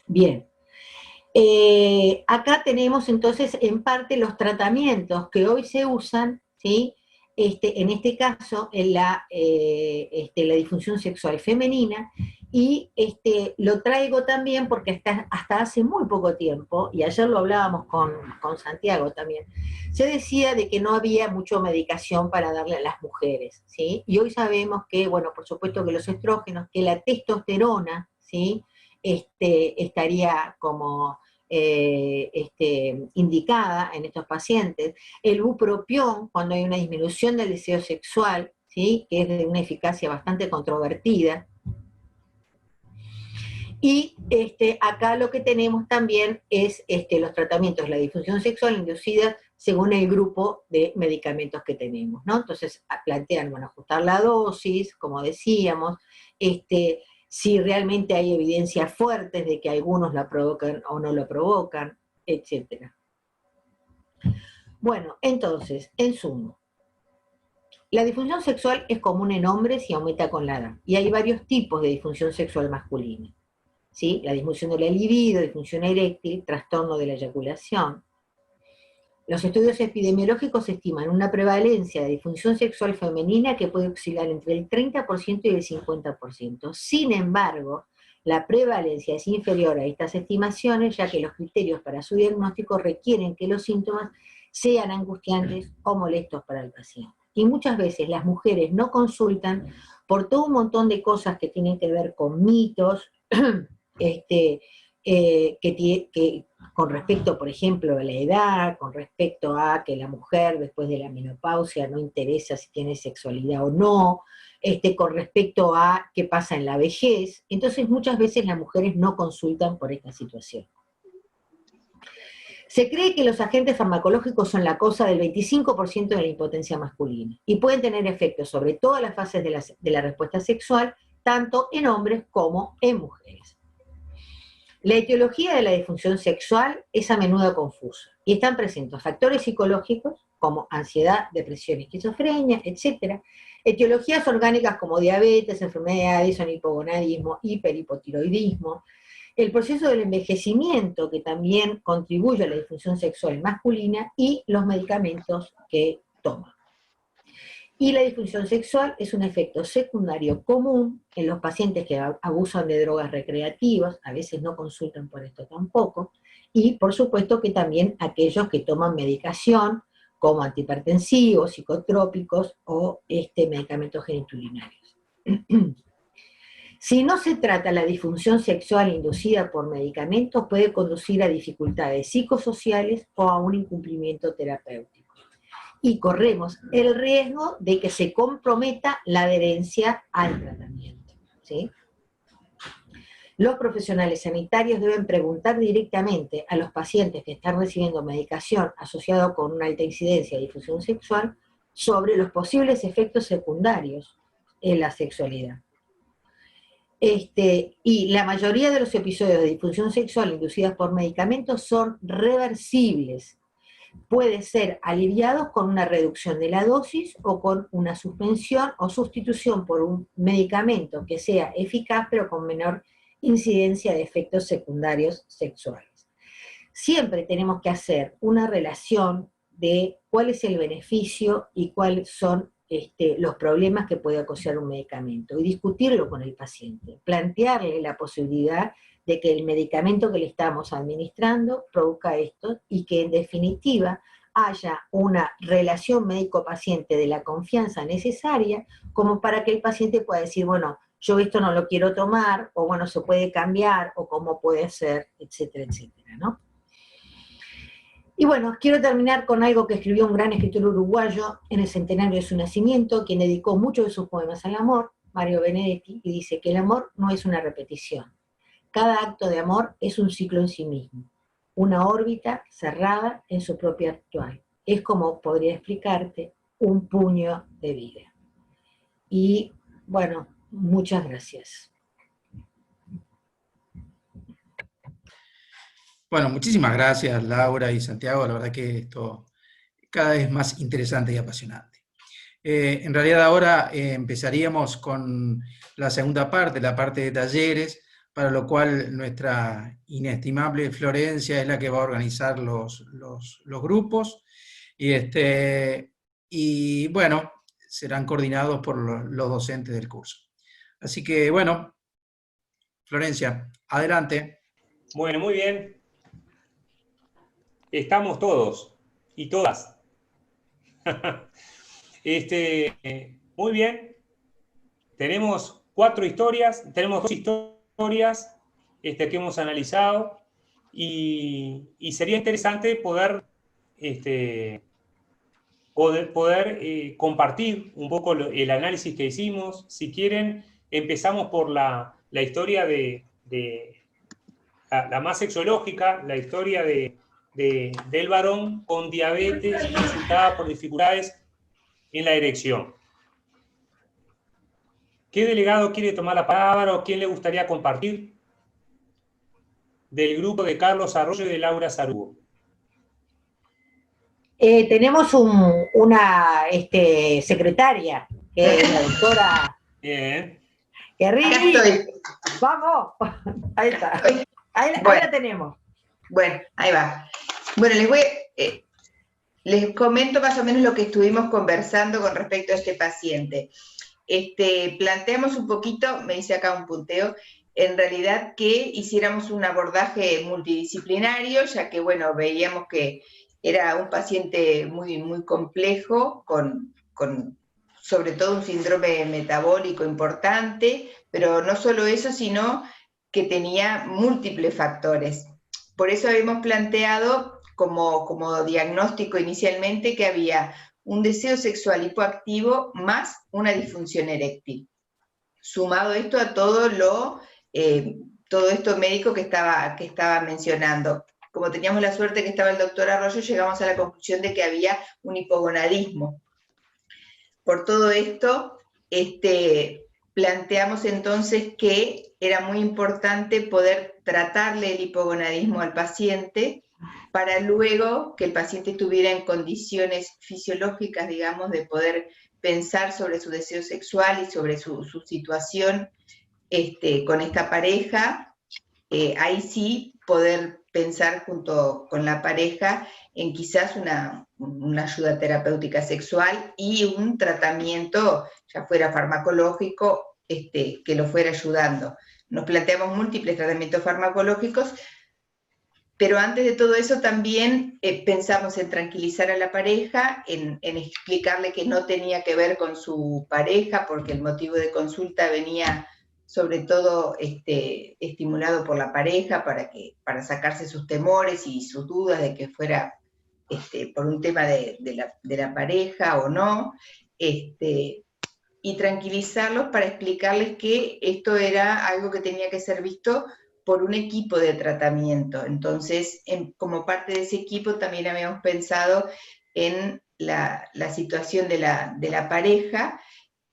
Bien. Acá tenemos entonces en parte los tratamientos que hoy se usan, ¿sí? En este caso, en la disfunción sexual femenina, y lo traigo también porque hasta hace muy poco tiempo, y ayer lo hablábamos con Santiago también, se decía de que no había mucha medicación para darle a las mujeres, ¿sí? Y hoy sabemos que, bueno, por supuesto que los estrógenos, que la testosterona, ¿sí? Estaría como indicada en estos pacientes. El bupropión, cuando hay una disminución del deseo sexual, ¿sí? Que es de una eficacia bastante controvertida. Y acá lo que tenemos también es los tratamientos de la disfunción sexual inducida según el grupo de medicamentos que tenemos, ¿no? Entonces plantean, bueno, ajustar la dosis, como decíamos, si realmente hay evidencias fuertes de que algunos la provocan o no lo provocan, etc. Bueno, entonces, en suma, la disfunción sexual es común en hombres y aumenta con la edad, y hay varios tipos de disfunción sexual masculina, ¿sí? La disminución de la libido, disfunción eréctil, trastorno de la eyaculación. Los estudios epidemiológicos estiman una prevalencia de disfunción sexual femenina que puede oscilar entre el 30% y el 50%. Sin embargo, la prevalencia es inferior a estas estimaciones, ya que los criterios para su diagnóstico requieren que los síntomas sean angustiantes o molestos para el paciente. Y muchas veces las mujeres no consultan por todo un montón de cosas que tienen que ver con mitos, con respecto, por ejemplo, a la edad, con respecto a que la mujer después de la menopausia no interesa si tiene sexualidad o no, con respecto a qué pasa en la vejez. Entonces muchas veces las mujeres no consultan por esta situación. Se cree que los agentes farmacológicos son la causa del 25% de la impotencia masculina y pueden tener efectos sobre todas las fases de la respuesta sexual, tanto en hombres como en mujeres. La etiología de la disfunción sexual es a menudo confusa y están presentes factores psicológicos como ansiedad, depresión, esquizofrenia, etc. Etiologías orgánicas como diabetes, enfermedad de Addison, hipogonadismo, hiperhipotiroidismo, el proceso del envejecimiento que también contribuye a la disfunción sexual masculina y los medicamentos que toma. Y la disfunción sexual es un efecto secundario común en los pacientes que abusan de drogas recreativas, a veces no consultan por esto tampoco, y por supuesto que también aquellos que toman medicación como antihipertensivos, psicotrópicos o medicamentos geniturinarios. Si no se trata la disfunción sexual inducida por medicamentos, puede conducir a dificultades psicosociales o a un incumplimiento terapéutico. Y corremos el riesgo de que se comprometa la adherencia al tratamiento, ¿sí? Los profesionales sanitarios deben preguntar directamente a los pacientes que están recibiendo medicación asociada con una alta incidencia de disfunción sexual sobre los posibles efectos secundarios en la sexualidad. Y la mayoría de los episodios de disfunción sexual inducidas por medicamentos son reversibles. Puede ser aliviados con una reducción de la dosis o con una suspensión o sustitución por un medicamento que sea eficaz pero con menor incidencia de efectos secundarios sexuales. Siempre tenemos que hacer una relación de cuál es el beneficio y cuáles son los problemas que puede ocasionar un medicamento y discutirlo con el paciente, plantearle la posibilidad de que el medicamento que le estamos administrando produzca esto y que en definitiva haya una relación médico-paciente de la confianza necesaria como para que el paciente pueda decir, bueno, yo esto no lo quiero tomar, o bueno, se puede cambiar, o cómo puede ser, etcétera, etcétera, ¿no? Y bueno, quiero terminar con algo que escribió un gran escritor uruguayo en el centenario de su nacimiento, quien dedicó muchos de sus poemas al amor, Mario Benedetti, y dice que el amor no es una repetición. Cada acto de amor es un ciclo en sí mismo, una órbita cerrada en su propio actual. Es como podría explicarte un puño de vida. Y bueno, muchas gracias. Bueno, muchísimas gracias, Laura y Santiago. La verdad que esto cada vez más interesante y apasionante. En realidad ahora empezaríamos con la segunda parte, la parte de talleres, para lo cual nuestra inestimable Florencia es la que va a organizar los grupos, y bueno, serán coordinados por los docentes del curso. Así que bueno, Florencia, adelante. Bueno, muy bien. Estamos todos y todas. Muy bien. Tenemos 4 historias, tenemos 2 historias que hemos analizado y sería interesante poder compartir un poco el análisis que hicimos. Si quieren, empezamos por la historia de la más sexológica, la historia del varón con diabetes y consultada por dificultades en la erección. ¿Qué delegado quiere tomar la palabra o quién le gustaría compartir? Del grupo de Carlos Arroyo y de Laura Sarugo. Tenemos una secretaria, que es la doctora. Bien. ¡Qué rico! Acá estoy. ¡Vamos! Ahí está. Ahí Bueno. la tenemos. Bueno, ahí va. Bueno, les voy... Les comento más o menos lo que estuvimos conversando con respecto a este paciente. Planteamos un poquito, me dice acá un punteo, en realidad que hiciéramos un abordaje multidisciplinario, ya que, bueno, veíamos que era un paciente muy, muy complejo, con sobre todo un síndrome metabólico importante, pero no solo eso, sino que tenía múltiples factores. Por eso habíamos planteado como diagnóstico inicialmente que había un deseo sexual hipoactivo más una disfunción eréctil. Sumado esto a todo esto médico que estaba mencionando. Como teníamos la suerte que estaba el doctor Arroyo, llegamos a la conclusión de que había un hipogonadismo. Por todo esto, planteamos entonces que era muy importante poder tratarle el hipogonadismo al paciente para luego que el paciente estuviera en condiciones fisiológicas, digamos, de poder pensar sobre su deseo sexual y sobre su situación con esta pareja, ahí sí poder pensar junto con la pareja en quizás una ayuda terapéutica sexual y un tratamiento, ya fuera farmacológico, que lo fuera ayudando. Nos planteamos múltiples tratamientos farmacológicos, pero antes de todo eso también pensamos en tranquilizar a la pareja, en explicarle que no tenía que ver con su pareja, porque el motivo de consulta venía sobre todo estimulado por la pareja para sacarse sus temores y sus dudas de que fuera por un tema de la pareja o no, y tranquilizarlos para explicarles que esto era algo que tenía que ser visto por un equipo de tratamiento. Entonces, como parte de ese equipo también habíamos pensado en la situación de la pareja,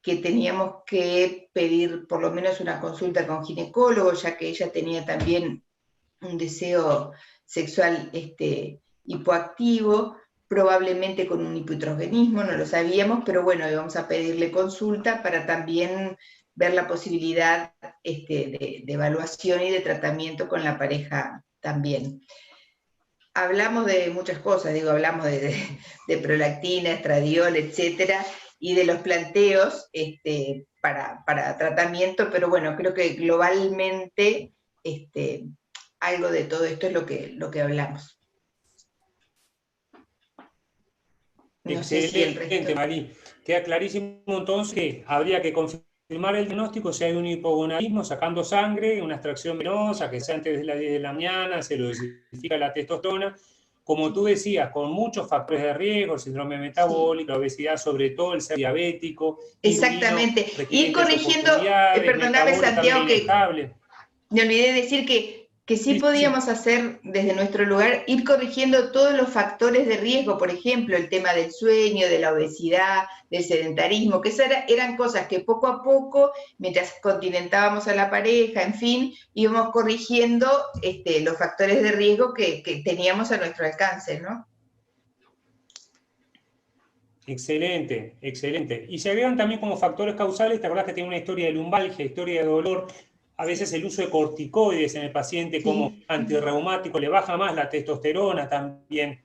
que teníamos que pedir por lo menos una consulta con ginecólogo, ya que ella tenía también un deseo sexual hipoactivo, probablemente con un hipoandrogenismo, no lo sabíamos, pero bueno, íbamos a pedirle consulta para también ver la posibilidad de evaluación y de tratamiento con la pareja también. Hablamos de muchas cosas, hablamos de prolactina, estradiol, etcétera, y de los planteos para tratamiento, pero bueno, creo que globalmente algo de todo esto es lo que hablamos. No excelente, Marí. Queda clarísimo entonces que habría que confirmar el diagnóstico si hay un hipogonadismo, sacando sangre, una extracción venosa, que sea antes de las 10 de la mañana, se lo dosifica la testosterona. Como tú decías, con muchos factores de riesgo, el síndrome metabólico, la obesidad, sobre todo el ser diabético. Exactamente. Ir corrigiendo, perdóname Santiago, que me olvidé de decir que sí podíamos hacer desde nuestro lugar, ir corrigiendo todos los factores de riesgo, por ejemplo, el tema del sueño, de la obesidad, del sedentarismo, que esas eran cosas que poco a poco, mientras continentábamos a la pareja, en fin, íbamos corrigiendo los factores de riesgo que teníamos a nuestro alcance, ¿no? Excelente, excelente. Y se agregan también como factores causales, ¿te acordás que tiene una historia de lumbalgia, historia de dolor? A veces el uso de corticoides en el paciente como antirreumático le baja más la testosterona también,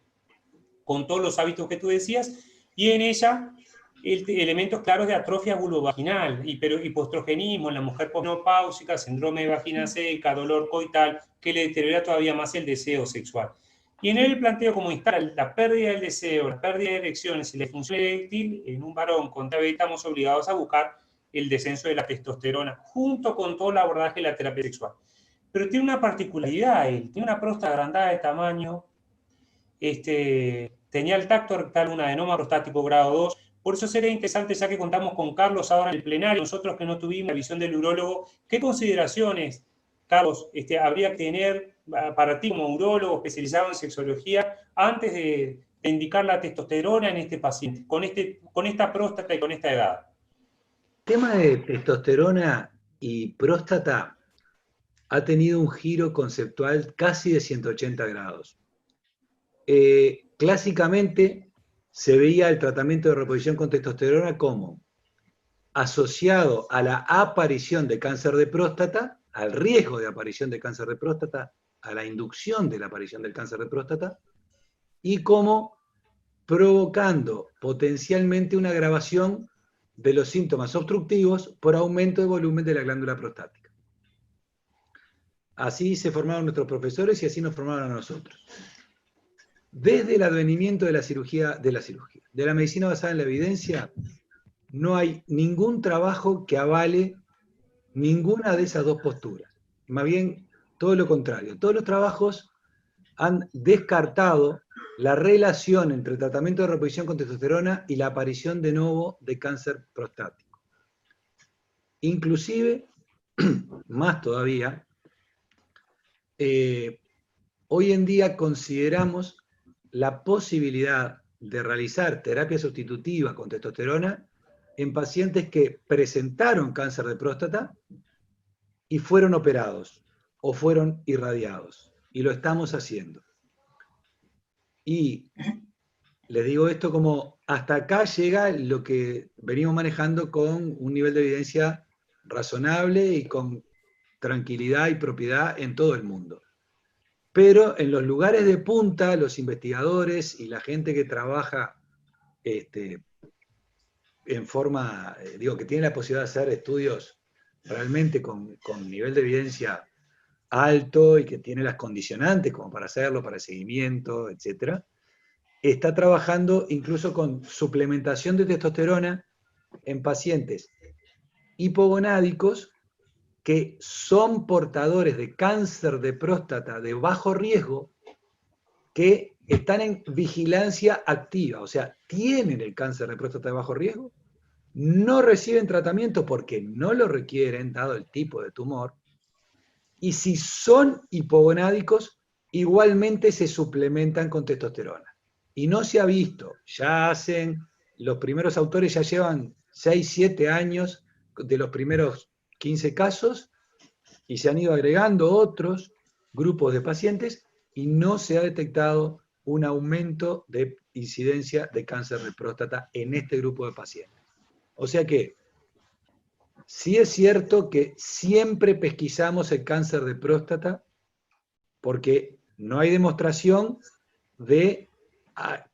con todos los hábitos que tú decías, y en ella elementos claros de atrofia vulvovaginal, hipoestrogenismo en la mujer posmenopáusica, síndrome de vagina seca, dolor coital, que le deteriora todavía más el deseo sexual. Y en el planteo como instala la pérdida del deseo, la pérdida de erecciones y la disfunción eréctil en un varón con diabetes, estamos obligados a buscar el descenso de la testosterona, junto con todo el abordaje de la terapia sexual. Pero tiene una particularidad él, tiene una próstata agrandada de tamaño, tenía el tacto rectal, un adenoma prostático grado 2, por eso sería interesante, ya que contamos con Carlos ahora en el plenario, nosotros que no tuvimos la visión del urólogo, ¿qué consideraciones, Carlos, habría que tener para ti como urólogo especializado en sexología antes de indicar la testosterona en este paciente, con esta próstata y con esta edad? El tema de testosterona y próstata ha tenido un giro conceptual casi de 180 grados. Clásicamente se veía el tratamiento de reposición con testosterona como asociado a la aparición de cáncer de próstata, al riesgo de aparición de cáncer de próstata, a la inducción de la aparición del cáncer de próstata, y como provocando potencialmente una agravación de los síntomas obstructivos por aumento de volumen de la glándula prostática. Así se formaron nuestros profesores y así nos formaron a nosotros. Desde el advenimiento de la medicina basada en la evidencia, no hay ningún trabajo que avale ninguna de esas dos posturas. Más bien, todo lo contrario. Todos los trabajos han descartado la relación entre el tratamiento de reposición con testosterona y la aparición de nuevo de cáncer prostático. Inclusive, más todavía, hoy en día consideramos la posibilidad de realizar terapia sustitutiva con testosterona en pacientes que presentaron cáncer de próstata y fueron operados o fueron irradiados. Y lo estamos haciendo. Y les digo esto como hasta acá llega lo que venimos manejando con un nivel de evidencia razonable y con tranquilidad y propiedad en todo el mundo. Pero en los lugares de punta, los investigadores y la gente que trabaja en forma, que tiene la posibilidad de hacer estudios realmente con nivel de evidencia alto y que tiene las condicionantes como para hacerlo, para el seguimiento, etc., está trabajando incluso con suplementación de testosterona en pacientes hipogonádicos que son portadores de cáncer de próstata de bajo riesgo, que están en vigilancia activa, o sea, tienen el cáncer de próstata de bajo riesgo, no reciben tratamiento porque no lo requieren, dado el tipo de tumor, y si son hipogonádicos, igualmente se suplementan con testosterona. Y no se ha visto, los primeros autores ya llevan 6, 7 años de los primeros 15 casos, y se han ido agregando otros grupos de pacientes, y no se ha detectado un aumento de incidencia de cáncer de próstata en este grupo de pacientes. O sea que, sí es cierto que siempre pesquisamos el cáncer de próstata, porque no hay demostración de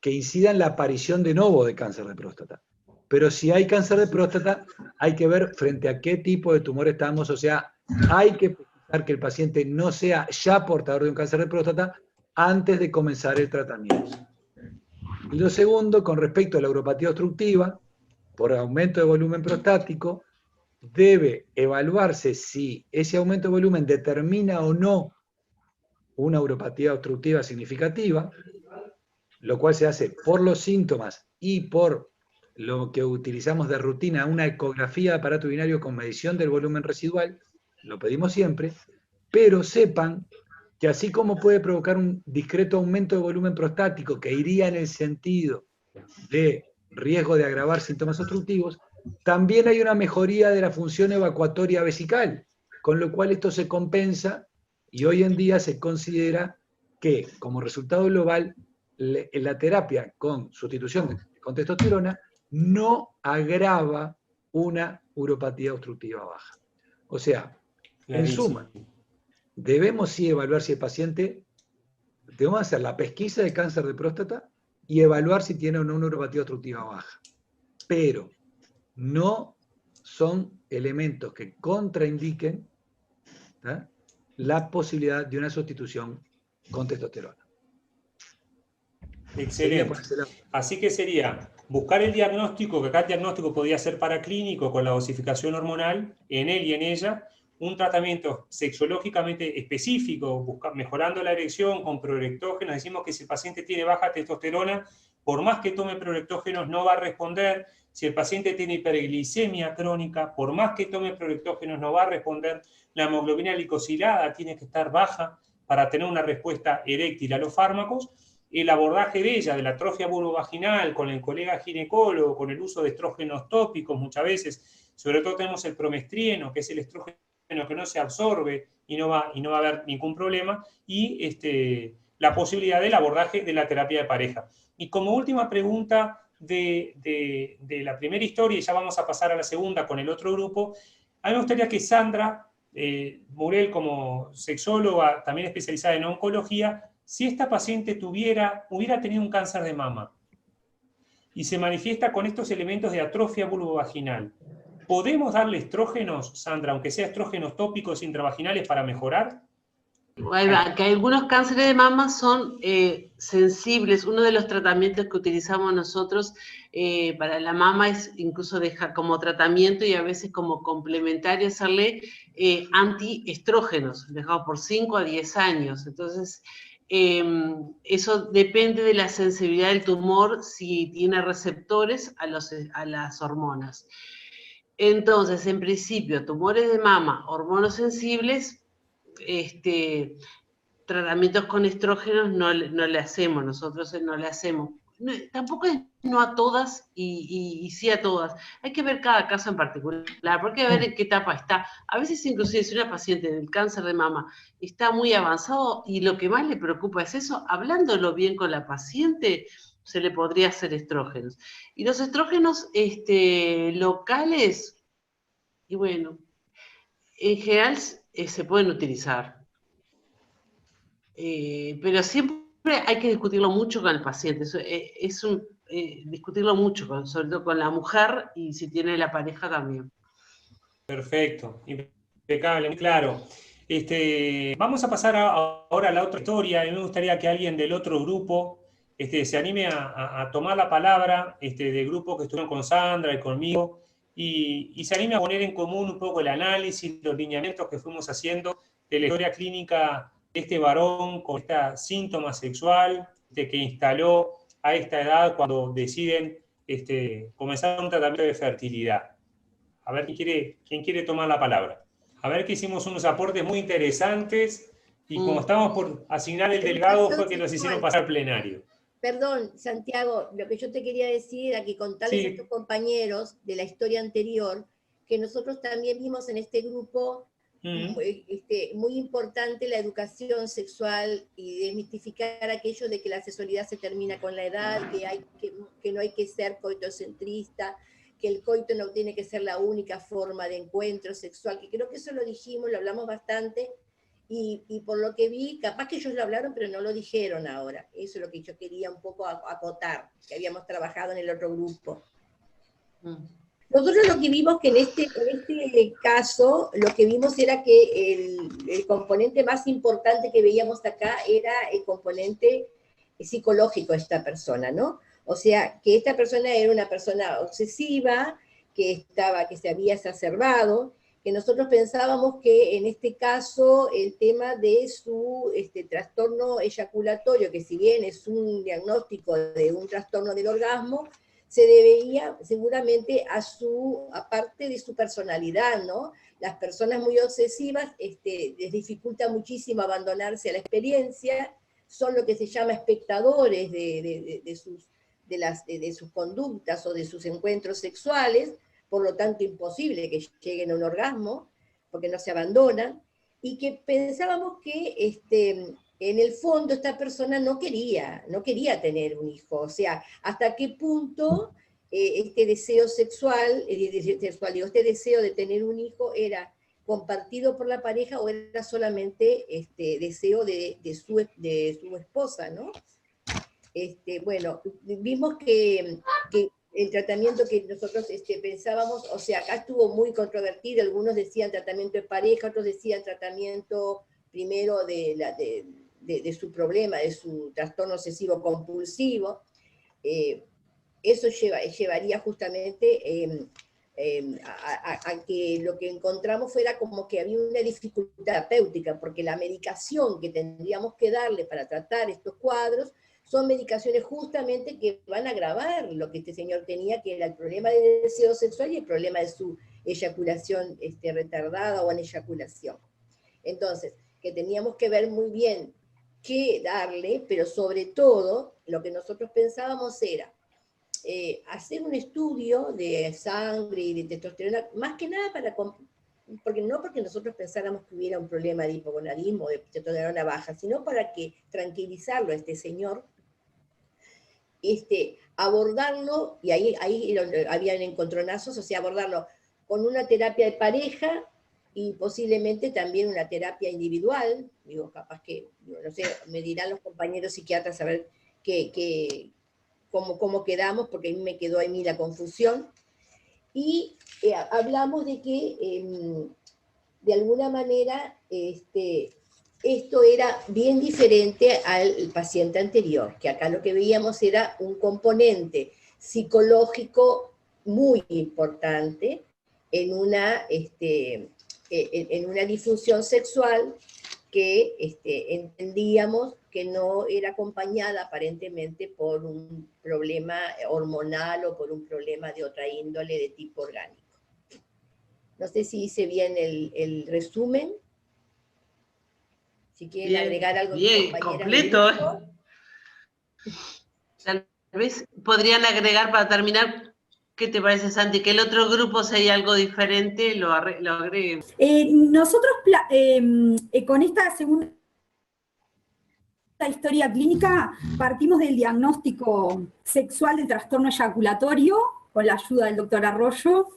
que incida en la aparición de nuevo de cáncer de próstata. Pero si hay cáncer de próstata, hay que ver frente a qué tipo de tumor estamos, o sea, hay que pensar que el paciente no sea ya portador de un cáncer de próstata antes de comenzar el tratamiento. Y lo segundo, con respecto a la uropatía obstructiva, por aumento de volumen prostático, debe evaluarse si ese aumento de volumen determina o no una uropatía obstructiva significativa, lo cual se hace por los síntomas y por lo que utilizamos de rutina, una ecografía de aparato urinario con medición del volumen residual, lo pedimos siempre, pero sepan que así como puede provocar un discreto aumento de volumen prostático que iría en el sentido de riesgo de agravar síntomas obstructivos, también hay una mejoría de la función evacuatoria vesical, con lo cual esto se compensa y hoy en día se considera que como resultado global la terapia con sustitución con testosterona no agrava una uropatía obstructiva baja. O sea, en suma, debemos sí evaluar si el paciente, debemos hacer la pesquisa de cáncer de próstata y evaluar si tiene o no una uropatía obstructiva baja. Pero no son elementos que contraindiquen la posibilidad de una sustitución con testosterona. Excelente. Así que sería buscar el diagnóstico, que acá el diagnóstico podría ser paraclínico con la dosificación hormonal en él y en ella, un tratamiento sexológicamente específico, mejorando la erección con progelectógenos. Decimos que si el paciente tiene baja testosterona, por más que tome progelectógenos no va a responder. Si el paciente tiene hiperglicemia crónica, por más que tome progelectógenos no va a responder. La hemoglobina glicosilada tiene que estar baja para tener una respuesta eréctil a los fármacos. El abordaje de ella, de la atrofia vulvovaginal, con el colega ginecólogo, con el uso de estrógenos tópicos muchas veces, sobre todo tenemos el promestrieno, que es el estrógeno que no se absorbe y no va a haber ningún problema, y la posibilidad del abordaje de la terapia de pareja. Y como última pregunta de la primera historia, y ya vamos a pasar a la segunda con el otro grupo, a mí me gustaría que Sandra Murel, como sexóloga, también especializada en oncología, si esta paciente hubiera tenido un cáncer de mama, y se manifiesta con estos elementos de atrofia vulvovaginal. ¿Podemos darle estrógenos, Sandra, aunque sea estrógenos tópicos intravaginales para mejorar? Que algunos cánceres de mama son sensibles. Uno de los tratamientos que utilizamos nosotros para la mama es incluso dejar como tratamiento y a veces como complementario hacerle antiestrógenos, dejado por 5 a 10 años. Entonces, eso depende de la sensibilidad del tumor, si tiene receptores a las hormonas. Entonces, en principio, tumores de mama, hormonos sensibles, tratamientos con estrógenos no le hacemos, nosotros no le hacemos. No, tampoco es no a todas y sí a todas. Hay que ver cada caso en particular, porque hay que ver en qué etapa está. A veces inclusive si una paciente del cáncer de mama está muy avanzado y lo que más le preocupa es eso, hablándolo bien con la paciente, se le podría hacer estrógenos. Y los estrógenos locales, y bueno, en general se pueden utilizar. Pero siempre hay que discutirlo mucho con el paciente. Discutirlo mucho, sobre todo con la mujer y si tiene la pareja también. Perfecto, impecable, muy claro. Vamos a pasar ahora a la otra historia. Y me gustaría que alguien del otro grupo se anime a tomar la palabra, del grupo que estuvieron con Sandra y conmigo, y se anime a poner en común un poco el análisis, los lineamientos que fuimos haciendo de la historia clínica de este varón con este síntoma sexual que instaló a esta edad cuando deciden comenzar un tratamiento de fertilidad. A ver quién quiere tomar la palabra. A ver que hicimos unos aportes muy interesantes y como estábamos por asignar el delegado fue que nos hicieron pasar plenario. Perdón, Santiago, lo que yo te quería decir era que contarles a tus compañeros de la historia anterior, que nosotros también vimos en este grupo muy importante la educación sexual y desmitificar aquello de que la sexualidad se termina con la edad, que no hay que ser coitocentrista, que el coito no tiene que ser la única forma de encuentro sexual, que creo que eso lo dijimos, lo hablamos bastante, y por lo que vi, capaz que ellos lo hablaron, pero no lo dijeron ahora. Eso es lo que yo quería un poco acotar, que habíamos trabajado en el otro grupo. Nosotros lo que vimos que en este caso, lo que vimos era que el componente más importante que veíamos acá era el componente psicológico de esta persona, ¿no? O sea, que esta persona era una persona obsesiva, que se había exacerbado, que nosotros pensábamos que en este caso el tema de su trastorno eyaculatorio, que si bien es un diagnóstico de un trastorno del orgasmo, se debería seguramente aparte de su personalidad, ¿no? Las personas muy obsesivas les dificulta muchísimo abandonarse a la experiencia, son lo que se llama espectadores de sus conductas o de sus encuentros sexuales, por lo tanto imposible que lleguen a un orgasmo, porque no se abandonan, y que pensábamos que en el fondo esta persona no quería tener un hijo, o sea, hasta qué punto este deseo sexual, este deseo de tener un hijo era compartido por la pareja o era solamente deseo de su esposa, ¿no? Bueno, vimos que el tratamiento que nosotros pensábamos, o sea, acá estuvo muy controvertido, algunos decían tratamiento de pareja, otros decían tratamiento primero de su problema, de su trastorno obsesivo compulsivo. Eso llevaría justamente a que lo que encontramos fuera como que había una dificultad terapéutica, porque la medicación que tendríamos que darle para tratar estos cuadros son medicaciones justamente que van a agravar lo que este señor tenía, que era el problema de deseo sexual y el problema de su eyaculación retardada o aneyaculación. Entonces, que teníamos que ver muy bien qué darle, pero sobre todo, lo que nosotros pensábamos era hacer un estudio de sangre y de testosterona, más que nada porque nosotros pensáramos que hubiera un problema de hipogonadismo o de testosterona baja, sino para que tranquilizarlo a este señor, abordarlo, y ahí habían encontronazos, o sea, abordarlo con una terapia de pareja y posiblemente también una terapia individual, digo, capaz que, no sé, me dirán los compañeros psiquiatras a ver qué cómo quedamos, porque a mí me quedó a mí la confusión. Y hablamos de que, de alguna manera, esto era bien diferente al paciente anterior, que acá lo que veíamos era un componente psicológico muy importante en una disfunción sexual que entendíamos que no era acompañada aparentemente por un problema hormonal o por un problema de otra índole de tipo orgánico. No sé si hice bien el resumen. Si quieren agregar algo. Bien, completo. Tal vez podrían agregar para terminar, ¿qué te parece, Santi? Que el otro grupo, si hay algo diferente, lo agreguen. Nosotros con esta segunda historia clínica partimos del diagnóstico sexual del trastorno eyaculatorio con la ayuda del doctor Arroyo.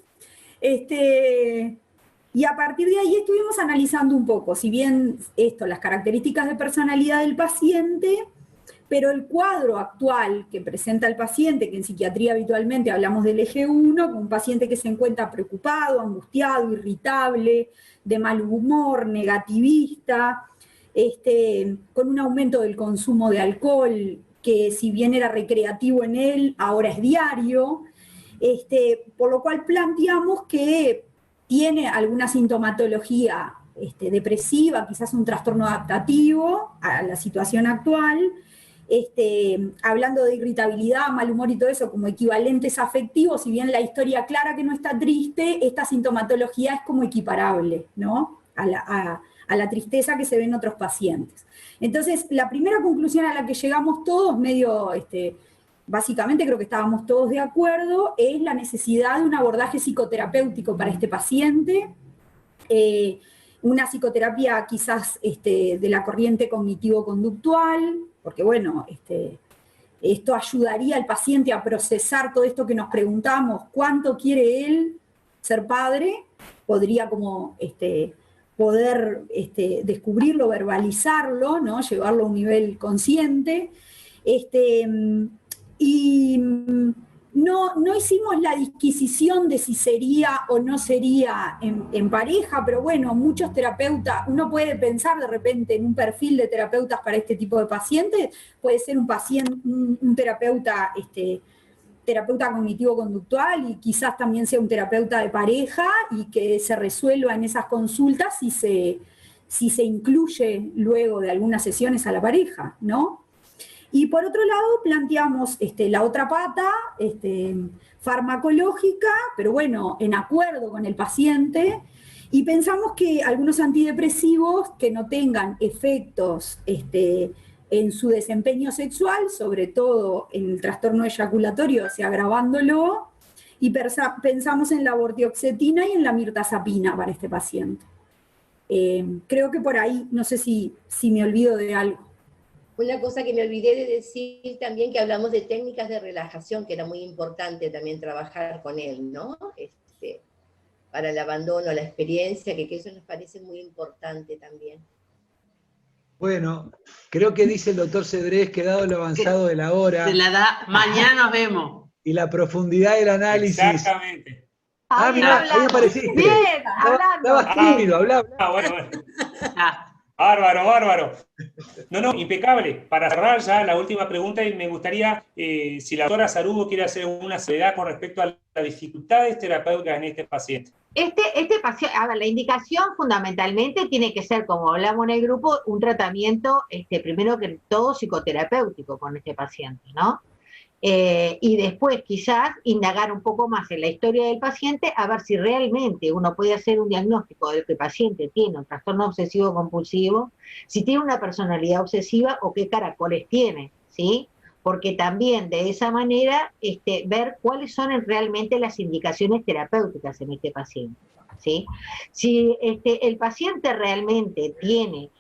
Y a partir de ahí estuvimos analizando un poco, si bien las características de personalidad del paciente, pero el cuadro actual que presenta el paciente, que en psiquiatría habitualmente hablamos del eje 1, con un paciente que se encuentra preocupado, angustiado, irritable, de mal humor, negativista, con un aumento del consumo de alcohol, que si bien era recreativo en él, ahora es diario, por lo cual planteamos que tiene alguna sintomatología depresiva, quizás un trastorno adaptativo a la situación actual, hablando de irritabilidad, mal humor y todo eso como equivalentes afectivos, si bien la historia clara que no está triste, esta sintomatología es como equiparable, ¿no? a la tristeza que se ve en otros pacientes. Entonces, la primera conclusión a la que llegamos todos, básicamente creo que estábamos todos de acuerdo, es la necesidad de un abordaje psicoterapéutico para este paciente, una psicoterapia quizás de la corriente cognitivo-conductual, porque bueno, esto ayudaría al paciente a procesar todo esto que nos preguntamos, ¿cuánto quiere él ser padre? Podría como poder descubrirlo, verbalizarlo, ¿no? Llevarlo a un nivel consciente, y no hicimos la disquisición de si sería o no sería en pareja, pero bueno, muchos terapeutas, uno puede pensar de repente en un perfil de terapeutas para este tipo de pacientes, puede ser un terapeuta, terapeuta cognitivo-conductual y quizás también sea un terapeuta de pareja y que se resuelva en esas consultas si se incluye luego de algunas sesiones a la pareja, ¿no? Y por otro lado planteamos la otra pata farmacológica, pero bueno, en acuerdo con el paciente, y pensamos que algunos antidepresivos que no tengan efectos en su desempeño sexual, sobre todo en el trastorno eyaculatorio, o sea, agravándolo, y pensamos en la vortioxetina y en la mirtazapina para este paciente. Creo que por ahí, no sé si me olvido de algo. Una cosa que me olvidé de decir también, que hablamos de técnicas de relajación, que era muy importante también trabajar con él, ¿no? Para el abandono, la experiencia, que eso nos parece muy importante también. Bueno, creo que dice el doctor Cedrés que dado lo avanzado de la hora... Se la da, mañana nos vemos. Y la profundidad del análisis... Exactamente. Mirá, ahí apareciste. Bien, hablando. Estabas tímido, hablá. Bueno. Bárbaro. No, impecable. Para cerrar ya la última pregunta, y me gustaría, si la doctora Sarugo quiere hacer una salvedad con respecto a las dificultades terapéuticas en este paciente. Este paciente, a ver, la indicación fundamentalmente tiene que ser, como hablamos en el grupo, un tratamiento, primero que todo, psicoterapéutico con este paciente, ¿no? Y después quizás indagar un poco más en la historia del paciente, a ver si realmente uno puede hacer un diagnóstico de que el paciente tiene un trastorno obsesivo compulsivo, si tiene una personalidad obsesiva o qué caracoles tiene, ¿sí? Porque también de esa manera ver cuáles son realmente las indicaciones terapéuticas en este paciente, ¿sí? Si el paciente realmente tiene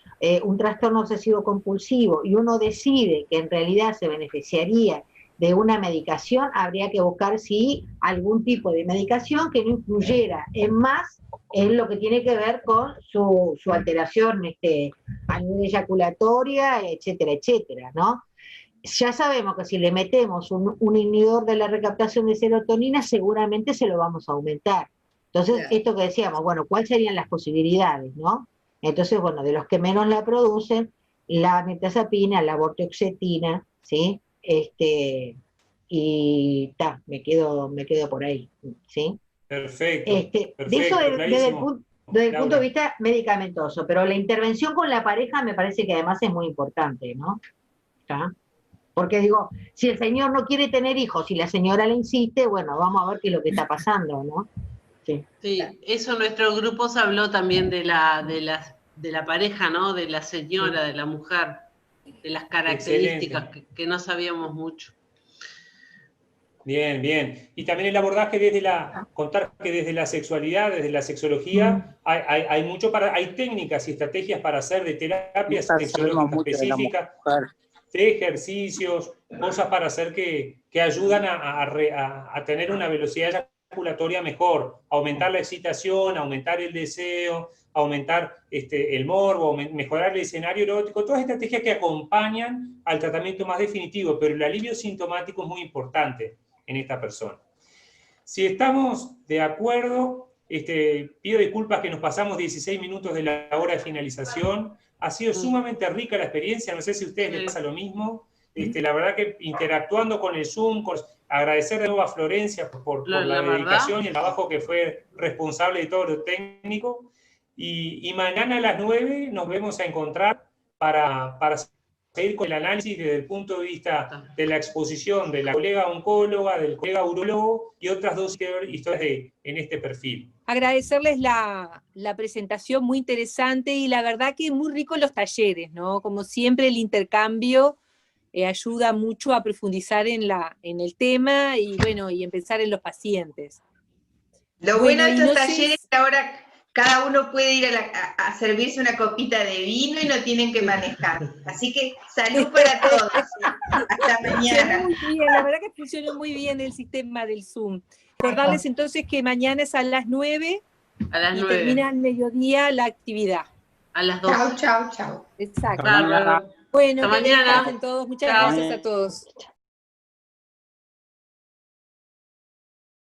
un trastorno obsesivo compulsivo y uno decide que en realidad se beneficiaría de una medicación, habría que buscar algún tipo de medicación que no influyera en más en lo que tiene que ver con su alteración a nivel eyaculatoria, etcétera, etcétera, ¿no? ya sabemos que si le metemos un inhibidor de la recaptación de serotonina, seguramente se lo vamos a aumentar. Entonces, Claro. esto que decíamos, bueno, ¿cuáles serían las posibilidades, no? Entonces, bueno, de los que menos la producen, la mirtazapina, la vortioxetina, ¿sí? Y me quedo por ahí, ¿sí? Perfecto, De eso perfecto, desde el clarísimo. punto de vista medicamentoso, pero la intervención con la pareja me parece que además es muy importante, ¿no? ¿Está? Porque digo, si el señor no quiere tener hijos y la señora le insiste, bueno, vamos a ver qué es lo que está pasando, ¿no? Sí, eso nuestro grupo se habló también de la pareja, ¿no? De la señora, de la mujer, de las características que no sabíamos mucho. Bien, bien. Y también el abordaje contar que desde la sexualidad, desde la sexología, hay técnicas y estrategias para hacer de terapias sexológicas específicas, de ejercicios, cosas para hacer que ayudan a tener una velocidad eyaculatoria mejor, aumentar la excitación, aumentar el deseo, aumentar el morbo, mejorar el escenario erótico, todas estrategias que acompañan al tratamiento más definitivo, pero el alivio sintomático es muy importante en esta persona. Si estamos de acuerdo, pido disculpas que nos pasamos 16 minutos de la hora de finalización. Ha sido sumamente rica la experiencia, no sé si a ustedes les pasa lo mismo. La verdad que interactuando con el Zoom, agradecer de nuevo a Florencia por la dedicación y el trabajo que fue responsable de todo lo técnico. Y mañana a las 9 nos vemos a encontrar para seguir con el análisis desde el punto de vista de la exposición de la colega oncóloga, del colega urólogo y otras dos historias en este perfil. Agradecerles la presentación muy interesante y la verdad que muy rico los talleres, ¿no? Como siempre el intercambio ayuda mucho a profundizar en el tema y bueno, y empezar en los pacientes. Lo bueno de estos talleres es que ahora cada uno puede ir a servirse una copita de vino y no tienen que manejar. Así que salud para todos. Hasta mañana. Muy bien, la verdad que funcionó muy bien el sistema del Zoom. Recordarles entonces que mañana es a las 9 y termina al mediodía la actividad. A las 2. Chao, chao, chao. Exacto. Claro. Bueno, hasta mañana. Todos. Muchas gracias a todos.